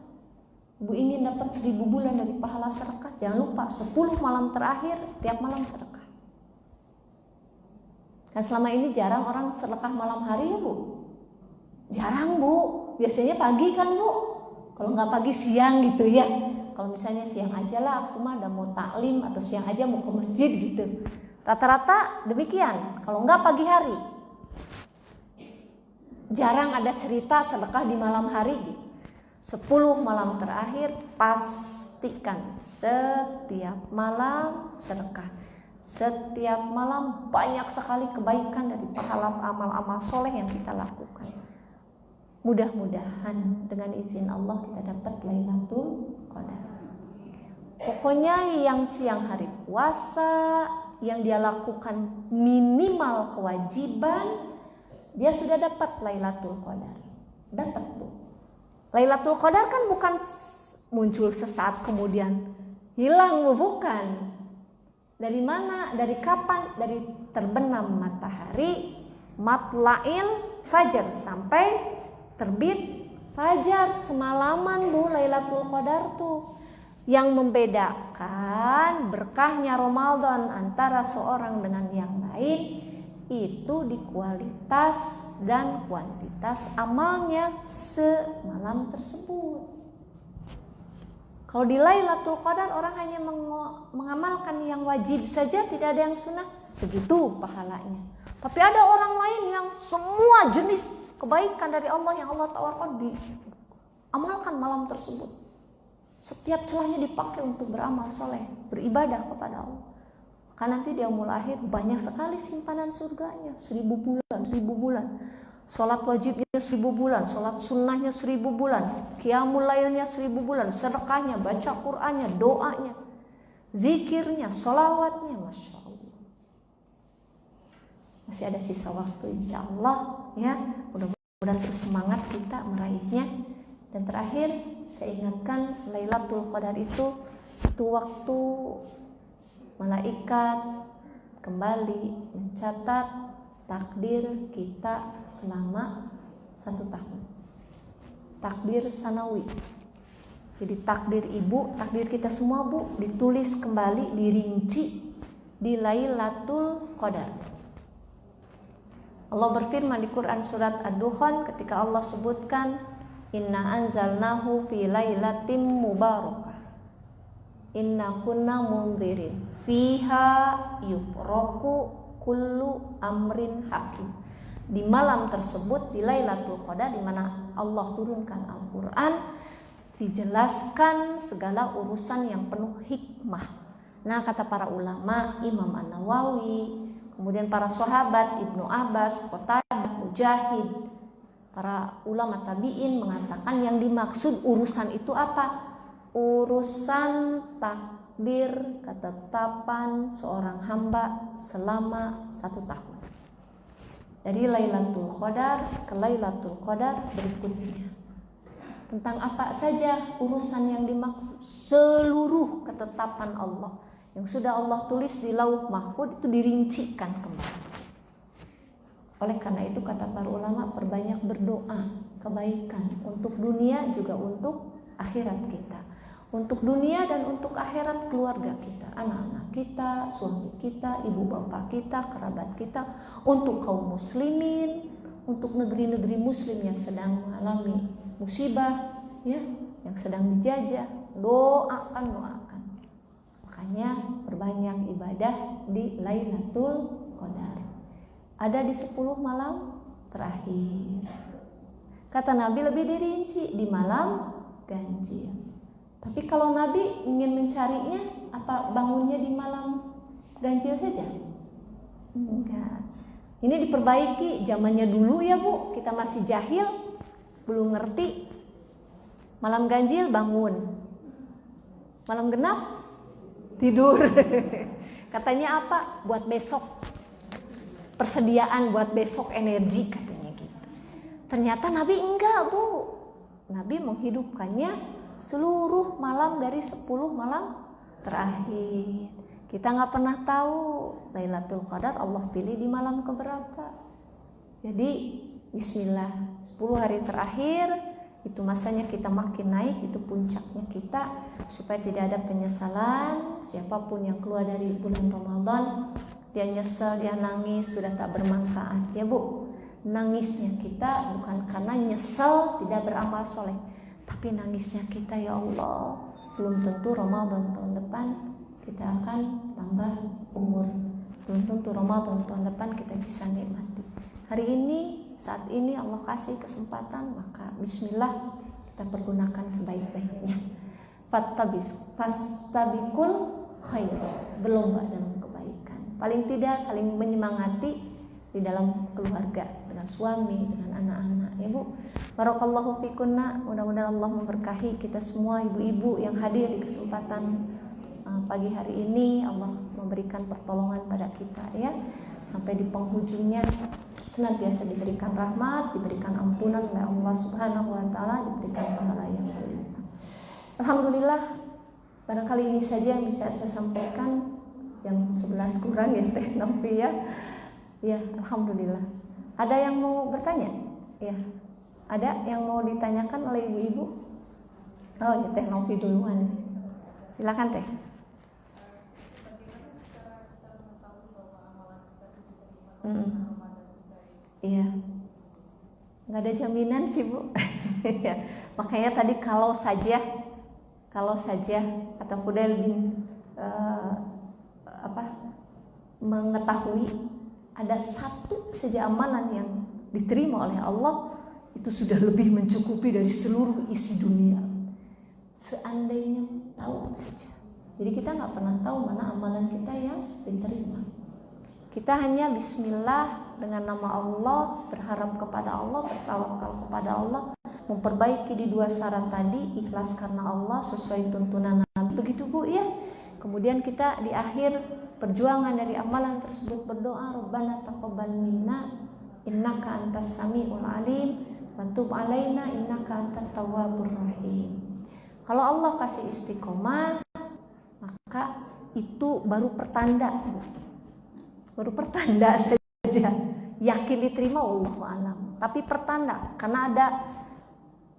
Ibu ingin dapat 1000 bulan dari pahala sedekah, jangan lupa 10 malam terakhir, tiap malam sedekah. Kan selama ini jarang orang sedekah malam hari ya Bu. Jarang Bu, biasanya pagi kan Bu. Kalau nggak pagi siang gitu ya. Kalau misalnya siang aja lah, aku mah udah mau taklim, atau siang aja mau ke masjid gitu. Rata-rata demikian, kalau nggak pagi hari. Jarang ada cerita sedekah di malam hari gitu. 10 malam terakhir pastikan setiap malam sedekah. Setiap malam banyak sekali kebaikan dari pahala amal-amal soleh yang kita lakukan. Mudah-mudahan dengan izin Allah kita dapat Lailatul Qadar. Pokoknya yang siang hari puasa, yang dia lakukan minimal kewajiban, dia sudah dapat Lailatul Qadar. Dapat Bu. Lailatul Qadar kan bukan muncul sesaat kemudian hilang, bukan. Dari mana? Dari kapan? Dari terbenam matahari matla'il fajar sampai terbit fajar, semalaman Bu Lailatul Qadar tuh. Yang membedakan berkahnya Ramadan antara seorang dengan yang lain itu di kualitas dan kuantitas amalnya semalam tersebut. Kalau di Lailatul Qadar orang hanya mengamalkan yang wajib saja, tidak ada yang sunnah, segitu pahalanya. Tapi ada orang lain yang semua jenis kebaikan dari Allah yang Allah tawarkan diamalkan malam tersebut. Setiap celahnya dipakai untuk beramal soleh, beribadah kepada Allah. Maka nanti di yaumul akhir banyak sekali simpanan surganya, 1000 bulan. Sholat wajibnya 1000 bulan, sholat sunnahnya 1000 bulan, qiyamul lailnya 1000 bulan, sedekahnya, baca Qur'annya, doanya, zikirnya, sholawatnya, Masya Allah. Masih ada sisa waktu insya Allah ya, mudah-mudahan terus semangat kita meraihnya. Dan terakhir saya ingatkan Lailatul Qadar itu waktu malaikat kembali mencatat takdir kita selama 1 tahun. Takdir sanawi. Jadi takdir ibu, takdir kita semua Bu, ditulis kembali, dirinci di Lailatul Qadar. Allah berfirman di Quran surat Ad-Dukhan ketika Allah sebutkan inna anzalnahu fi lailatim mubarakah. Inna kunna munzirin fiha yufraku kullu amrin hakim. Di malam tersebut di Lailatul Qadar di mana Allah turunkan Al-Qur'an, dijelaskan segala urusan yang penuh hikmah. Nah, kata para ulama, Imam An-Nawawi, kemudian para sahabat Ibnu Abbas, Qatadah, Mujahid, para ulama tabi'in mengatakan yang dimaksud urusan itu apa? Urusan takdir ketetapan seorang hamba selama 1 tahun. Dari Lailatul Qadar ke Lailatul Qadar berikutnya. Tentang apa saja urusan yang dimaksud, seluruh ketetapan Allah yang sudah Allah tulis di Lauh Mahfuz itu dirincikan kembali. Oleh karena itu kata para ulama, perbanyak berdoa kebaikan untuk dunia juga untuk akhirat kita. Untuk dunia dan untuk akhirat keluarga kita, anak-anak kita, suami kita, ibu bapak kita, kerabat kita, untuk kaum muslimin, untuk negeri-negeri muslim yang sedang mengalami musibah, ya, yang sedang dijajah, doakan. Makanya perbanyak ibadah di Lailatul Qadar. Ada di 10 malam terakhir. Kata Nabi lebih dirinci di malam ganjil. Tapi kalau Nabi ingin mencarinya, apa bangunnya di malam ganjil saja? Enggak. Ini diperbaiki zamannya dulu ya Bu, kita masih jahil, belum ngerti. Malam ganjil bangun, malam genap tidur. Katanya apa? Buat besok, persediaan buat besok energi katanya gitu. Ternyata Nabi enggak Bu, Nabi menghidupkannya seluruh malam dari 10 malam terakhir. Kita nggak pernah tahu Lailatul Qadar Allah pilih di malam keberapa. Jadi bismillah, 10 hari terakhir itu masanya kita makin naik, itu puncaknya kita, supaya tidak ada penyesalan. Siapapun yang keluar dari bulan Ramadan dia nyesel, dia nangis, sudah tak bermanfaat ya Bu. Nangisnya kita bukan karena nyesel tidak beramal soleh, tapi nangisnya kita, ya Allah, belum tentu Ramadan tahun depan kita akan tambah umur. Belum tentu Ramadan tahun depan kita bisa nikmati. Hari ini, saat ini Allah kasih kesempatan, maka bismillah kita pergunakan sebaik-baiknya. Fastabikul khair, berlomba dalam kebaikan. paling tidak saling menyemangati di dalam keluarga, dengan suami, dengan anak-anak. Ya Bu, barakallahu fikunna, mudah-mudahan Allah memberkahi kita semua ibu-ibu yang hadir di kesempatan pagi hari ini. Allah memberikan pertolongan pada kita ya, sampai di penghujungnya senantiasa diberikan rahmat, diberikan ampunan oleh Allah Subhanahu wa taala, diberikan pahala yang berlimpah. Alhamdulillah, barangkali ini saja yang bisa saya sampaikan. Jam 11 kurang ya Teh Novi ya. Ya, alhamdulillah. Ada yang mau bertanya? Ya. Ada yang mau ditanyakan oleh ibu-ibu? Oh, ya Teh Novi duluan. Silakan Teh. Iya, nggak ada jaminan sih Bu. Makanya tadi kalau saja atau Fudail bin mengetahui ada satu saja amalan yang diterima oleh Allah, itu sudah lebih mencukupi dari seluruh isi dunia. Seandainya tahu saja. Jadi kita nggak pernah tahu mana amalan kita yang diterima. Kita hanya bismillah dengan nama Allah, berharap kepada Allah, bertawakal kepada Allah, memperbaiki di dua syarat tadi, ikhlas karena Allah sesuai tuntunan Nabi. Begitu Bu ya. Kemudian kita di akhir perjuangan dari amalan tersebut berdoa, Rabbana taqabbal minna innaka antas samiul alim wa tub alaina innaka antat tawwabur rahim. Kalau Allah kasih istiqomah, maka itu baru pertanda saja, yakin diterima wallahu alam. Tapi pertanda, karena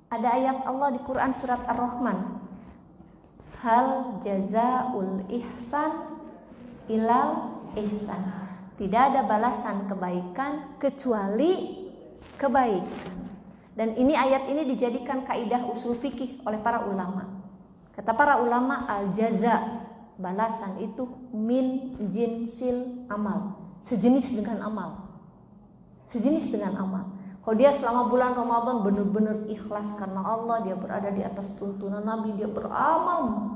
ada ayat Allah di Quran surat Ar-Rahman, hal jazaul ihsan ilal ihsan. Tidak ada balasan kebaikan kecuali kebaikan. Dan ini ayat ini dijadikan kaidah usul fikih oleh para ulama. Kata para ulama, al jaza, balasan itu min jinsil amal, sejenis dengan amal. Kalau dia selama bulan Ramadan benar-benar ikhlas karena Allah, dia berada di atas tuntunan Nabi, dia beramal,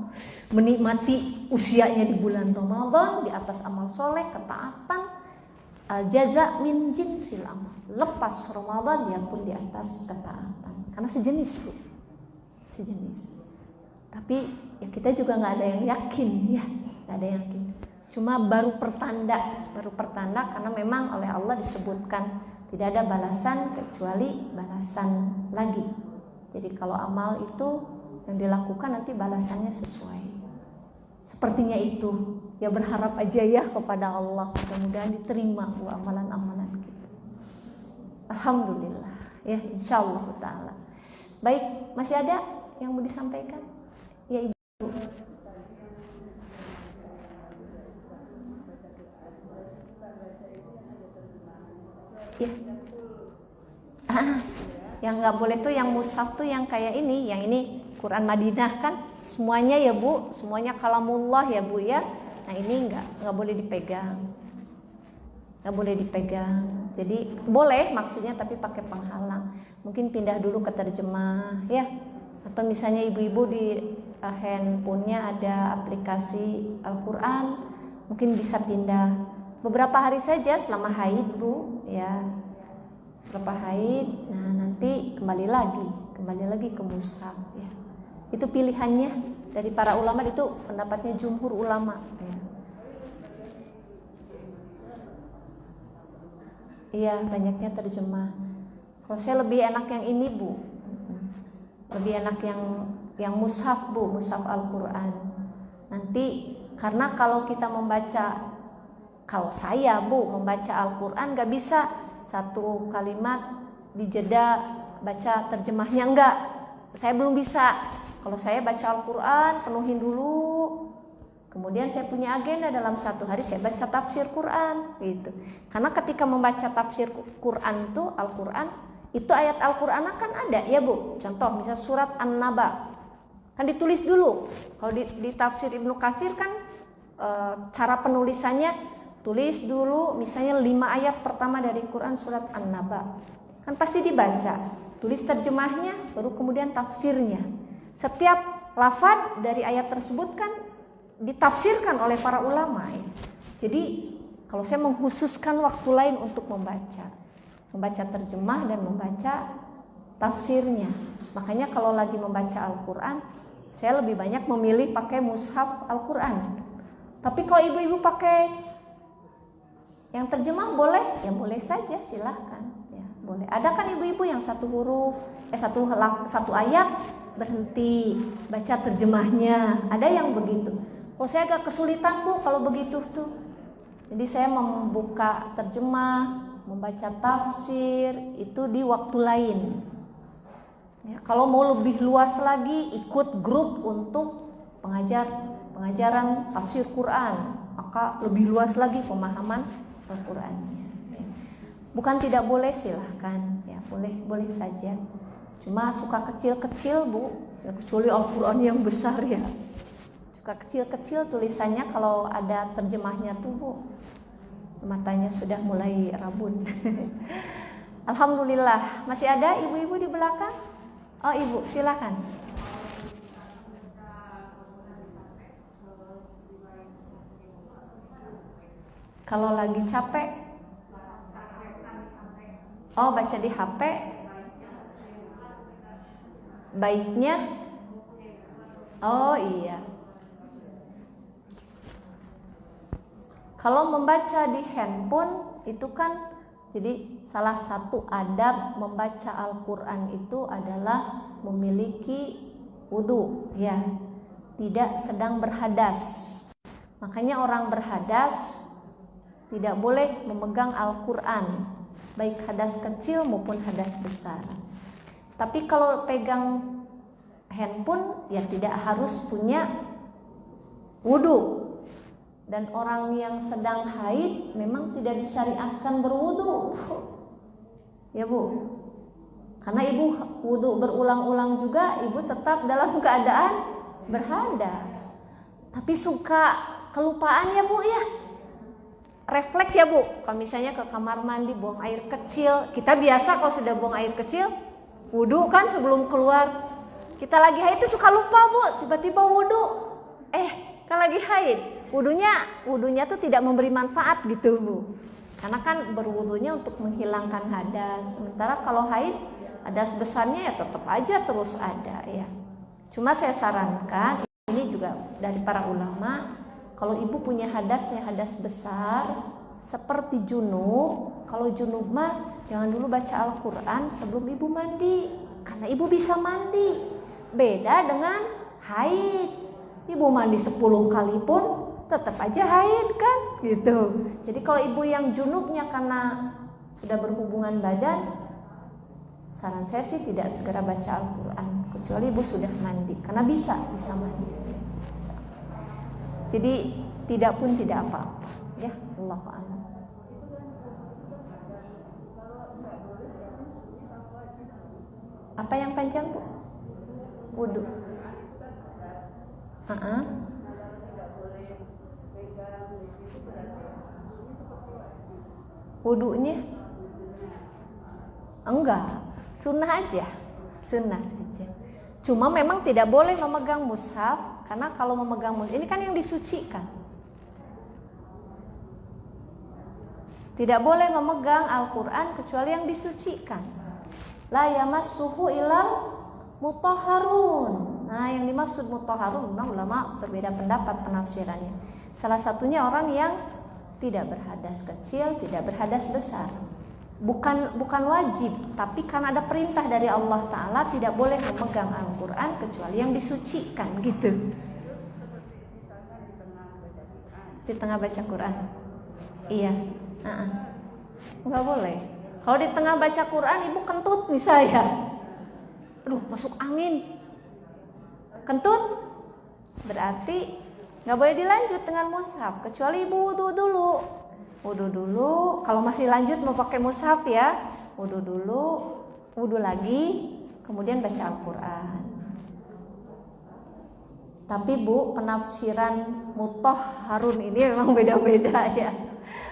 menikmati usianya di bulan Ramadan di atas amal soleh, ketaatan, al-jaza min jinsil amal. Lepas Ramadan dia pun di atas ketaatan, karena sejenis. Tapi ya kita juga nggak ada yang yakin ya, nggak ada yang yakin. Cuma baru pertanda karena memang oleh Allah disebutkan tidak ada balasan kecuali balasan lagi. Jadi kalau amal itu yang dilakukan nanti balasannya sesuai. Sepertinya itu. Ya berharap aja ya kepada Allah, mudah-mudahan diterima amalan-amalan kita. Alhamdulillah ya, insyaallah taala. Baik, masih ada yang mau disampaikan? Ya Ibu. Ya. Yang nggak boleh tuh yang mushaf tuh yang kayak ini, yang ini Quran Madinah kan semuanya ya Bu, semuanya kalamullah ya Bu ya. Nah ini nggak boleh dipegang, Jadi boleh maksudnya tapi pakai penghalang. Mungkin pindah dulu ke terjemah ya, atau misalnya ibu-ibu di handphonenya ada aplikasi Al-Quran, mungkin bisa pindah beberapa hari saja selama haid Bu ya, beberapa haid. Nah nanti kembali lagi ke mushaf ya. Itu pilihannya dari para ulama, itu pendapatnya jumhur ulama ya. Iya, banyaknya terjemah. Kalau saya lebih enak yang ini Bu, lebih enak yang mushaf Bu, mushaf Al-Quran. Nanti karena kalau kita kalau saya Bu membaca Al-Quran gak bisa satu kalimat dijeda baca terjemahnya, enggak. Saya belum bisa. Kalau saya baca Al-Quran penuhin dulu, kemudian saya punya agenda dalam satu hari saya baca tafsir Quran gitu. Karena ketika membaca tafsir Quran tuh Al-Quran, itu ayat Al-Quran kan ada ya Bu. Contoh misalnya surat An-Naba kan ditulis dulu. Kalau di tafsir Ibnu Katsir kan cara penulisannya tulis dulu misalnya 5 ayat pertama dari Quran surat An-Naba. Kan pasti dibaca, tulis terjemahnya, baru kemudian tafsirnya. Setiap lafaz dari ayat tersebut kan ditafsirkan oleh para ulama ya. Jadi Kalau saya mengkhususkan waktu lain untuk membaca terjemah dan membaca tafsirnya. Makanya kalau lagi membaca Al-Quran, saya lebih banyak memilih pakai mushaf Al-Quran. Tapi kalau ibu-ibu pakai yang terjemah boleh, ya boleh saja, silahkan. Ya, boleh. Ada kan ibu-ibu yang satu ayat berhenti baca terjemahnya. Ada yang begitu. Kalau saya agak kesulitan Bu kalau begitu tuh. Jadi saya membuka terjemah, membaca tafsir itu di waktu lain. Ya, kalau mau lebih luas lagi, ikut grup untuk pengajaran tafsir Quran, maka lebih luas lagi pemahaman Al-Qurannya. Bukan tidak boleh, silahkan, ya boleh saja. Cuma suka kecil-kecil Bu, ya, kecuali Al-Quran yang besar ya. Suka kecil-kecil tulisannya kalau ada terjemahnya tuh Bu, matanya sudah mulai rabun. Alhamdulillah, masih ada ibu-ibu di belakang? Oh ibu, silakan. Kalau lagi capek, oh baca di HP, baiknya, oh iya. Kalau membaca di handphone itu kan, jadi salah satu adab membaca Al-Quran itu adalah memiliki wudu, ya, tidak sedang berhadas. Makanya orang berhadas tidak boleh memegang Al-Quran, baik hadas kecil maupun hadas besar. Tapi kalau pegang handphone, ya tidak harus punya wudu. Dan orang yang sedang haid memang tidak disyariatkan berwudu, ya Bu. Karena ibu wudu berulang-ulang juga, ibu tetap dalam keadaan berhadas. Tapi suka kelupaan ya Bu ya, refleks ya Bu. Kalau misalnya ke kamar mandi buang air kecil, kita biasa kalau sudah buang air kecil, wudu kan sebelum keluar. Kita lagi haid itu suka lupa Bu, tiba-tiba wudu. Kan lagi haid. Wudunya tuh tidak memberi manfaat gitu Bu. Karena kan berwudunya untuk menghilangkan hadas. Sementara kalau haid, hadas besarnya ya tetap aja terus ada ya. Cuma saya sarankan, ini juga dari para ulama, kalau ibu punya hadasnya hadas besar seperti junub, kalau junub mah jangan dulu baca Al-Quran sebelum ibu mandi, karena ibu bisa mandi. Beda dengan haid, ibu mandi 10 kali pun tetap aja haid kan gitu. Jadi kalau ibu yang junubnya karena sudah berhubungan badan, saran saya sih tidak segera baca Al-Quran kecuali ibu sudah mandi, karena bisa mandi. Jadi tidak pun tidak apa-apa ya, Allahu a'lam. Apa yang panjang Bu? Wudu. Wudunya enggak, sunnah aja, sunnah saja. Cuma memang tidak boleh memegang mushaf, karena kalau memegang mushaf ini kan yang disucikan. Tidak boleh memegang Al-Quran kecuali yang disucikan. La yamassuhu ilal mutahharun. Nah, yang dimaksud mutahharun memang ulama berbeda pendapat penafsirannya. Salah satunya orang yang tidak berhadas kecil, tidak berhadas besar. Bukan wajib, tapi karena ada perintah dari Allah Ta'ala tidak boleh memegang Al-Quran kecuali yang disucikan gitu. Di tengah baca Quran, iya, nggak boleh. Kalau di tengah baca Quran ibu kentut misalnya, aduh masuk angin, kentut, berarti nggak boleh dilanjut dengan mushaf kecuali ibu wudu dulu. Kalau masih lanjut mau pakai mushaf ya, wudu dulu, wudu lagi, kemudian baca Al-Quran. Tapi Bu, penafsiran mutahharun ini memang beda-beda ya,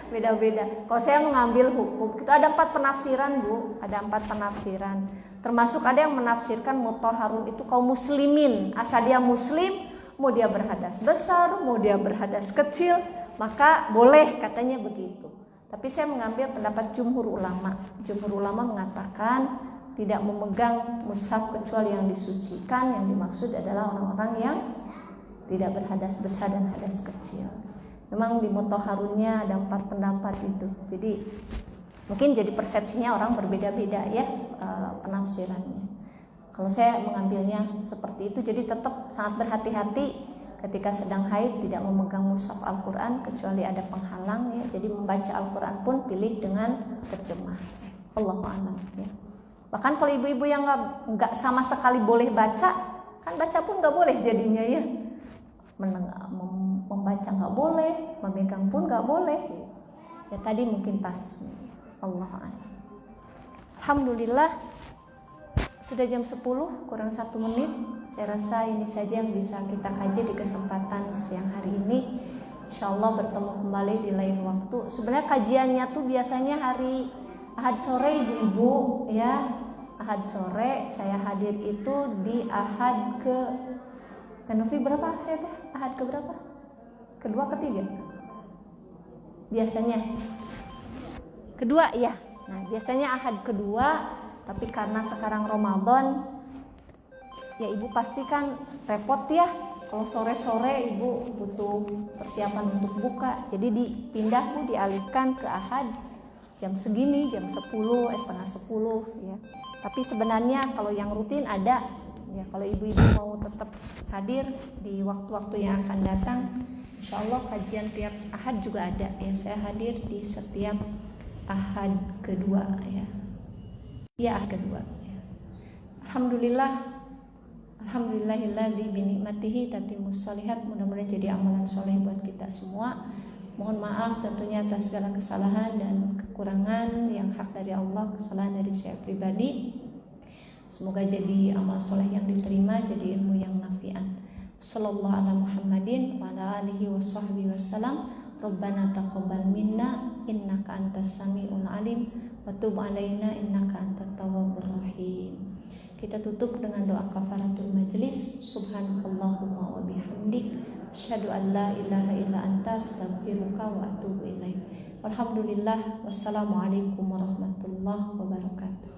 beda-beda. Kalau saya mengambil hukum, itu ada 4 penafsiran Bu, ada 4 penafsiran. Termasuk ada yang menafsirkan mutahharun itu kaum muslimin, asal dia muslim, mau dia berhadas besar, mau dia berhadas kecil, maka boleh, katanya begitu. Tapi saya mengambil pendapat jumhur ulama. Jumhur ulama mengatakan tidak memegang mushaf kecuali yang disucikan. Yang dimaksud adalah orang-orang yang tidak berhadas besar dan hadas kecil. Memang di Mutahharunnya ada 4 pendapat itu. Jadi mungkin jadi persepsinya orang berbeda-beda ya penafsirannya. Kalau saya mengambilnya seperti itu, jadi tetap sangat berhati-hati ketika sedang haid tidak memegang mushaf Al-Quran kecuali ada penghalang ya. Jadi membaca Al-Quran pun pilih dengan terjemah. Allahu a'lam ya. Bahkan kalau ibu-ibu yang nggak sama sekali boleh baca, kan baca pun nggak boleh jadinya ya. Membaca nggak boleh, memegang pun nggak boleh. Ya tadi mungkin tasmi. Allahu a'lam. Alhamdulillah sudah jam 10 kurang 1 menit. Saya rasa ini saja yang bisa kita kaji di kesempatan siang hari ini. Insyaallah bertemu kembali di lain waktu. Sebenarnya kajiannya tuh biasanya hari Ahad sore ibu-ibu ya. Ahad sore saya hadir itu di Ahad ke Novi berapa saya teh? Ahad ke berapa? Kedua, ketiga? Biasanya kedua ya. Nah biasanya Ahad kedua, tapi karena sekarang Ramadan ya ibu pasti kan repot ya kalau sore-sore ibu butuh persiapan untuk buka, jadi dipindah Bu, dialihkan ke Ahad jam segini, jam 10, setengah 10 ya. Tapi sebenarnya kalau yang rutin ada ya, kalau ibu-ibu mau tetap hadir di waktu-waktu yang akan datang, insya Allah kajian tiap Ahad juga ada ya. Saya hadir di setiap Ahad kedua ya. Ya Ahad kedua ya. Alhamdulillahilladzi binikmatihi tatimmus sholihat. Mudah-mudahan jadi amalan soleh buat kita semua. Mohon maaf tentunya atas segala kesalahan dan kekurangan yang hak dari Allah, kesalahan dari saya pribadi. Semoga jadi amal soleh yang diterima, jadi ilmu yang nafi'an. Sallallahu ala Muhammadin wa ala alihi wa sahbihi wasallam. Rabbana taqabbal minna innaka antas sami'ul alim wa tub alaina innaka antat tawwabur rahim. Kita tutup dengan doa kafaratul majlis. Subhanakallahumma wa bihamdik asyhadu an la ilaha illa anta astaghfiruka wa atubu ilaik. Alhamdulillah, wassalamualaikum warahmatullahi wabarakatuh.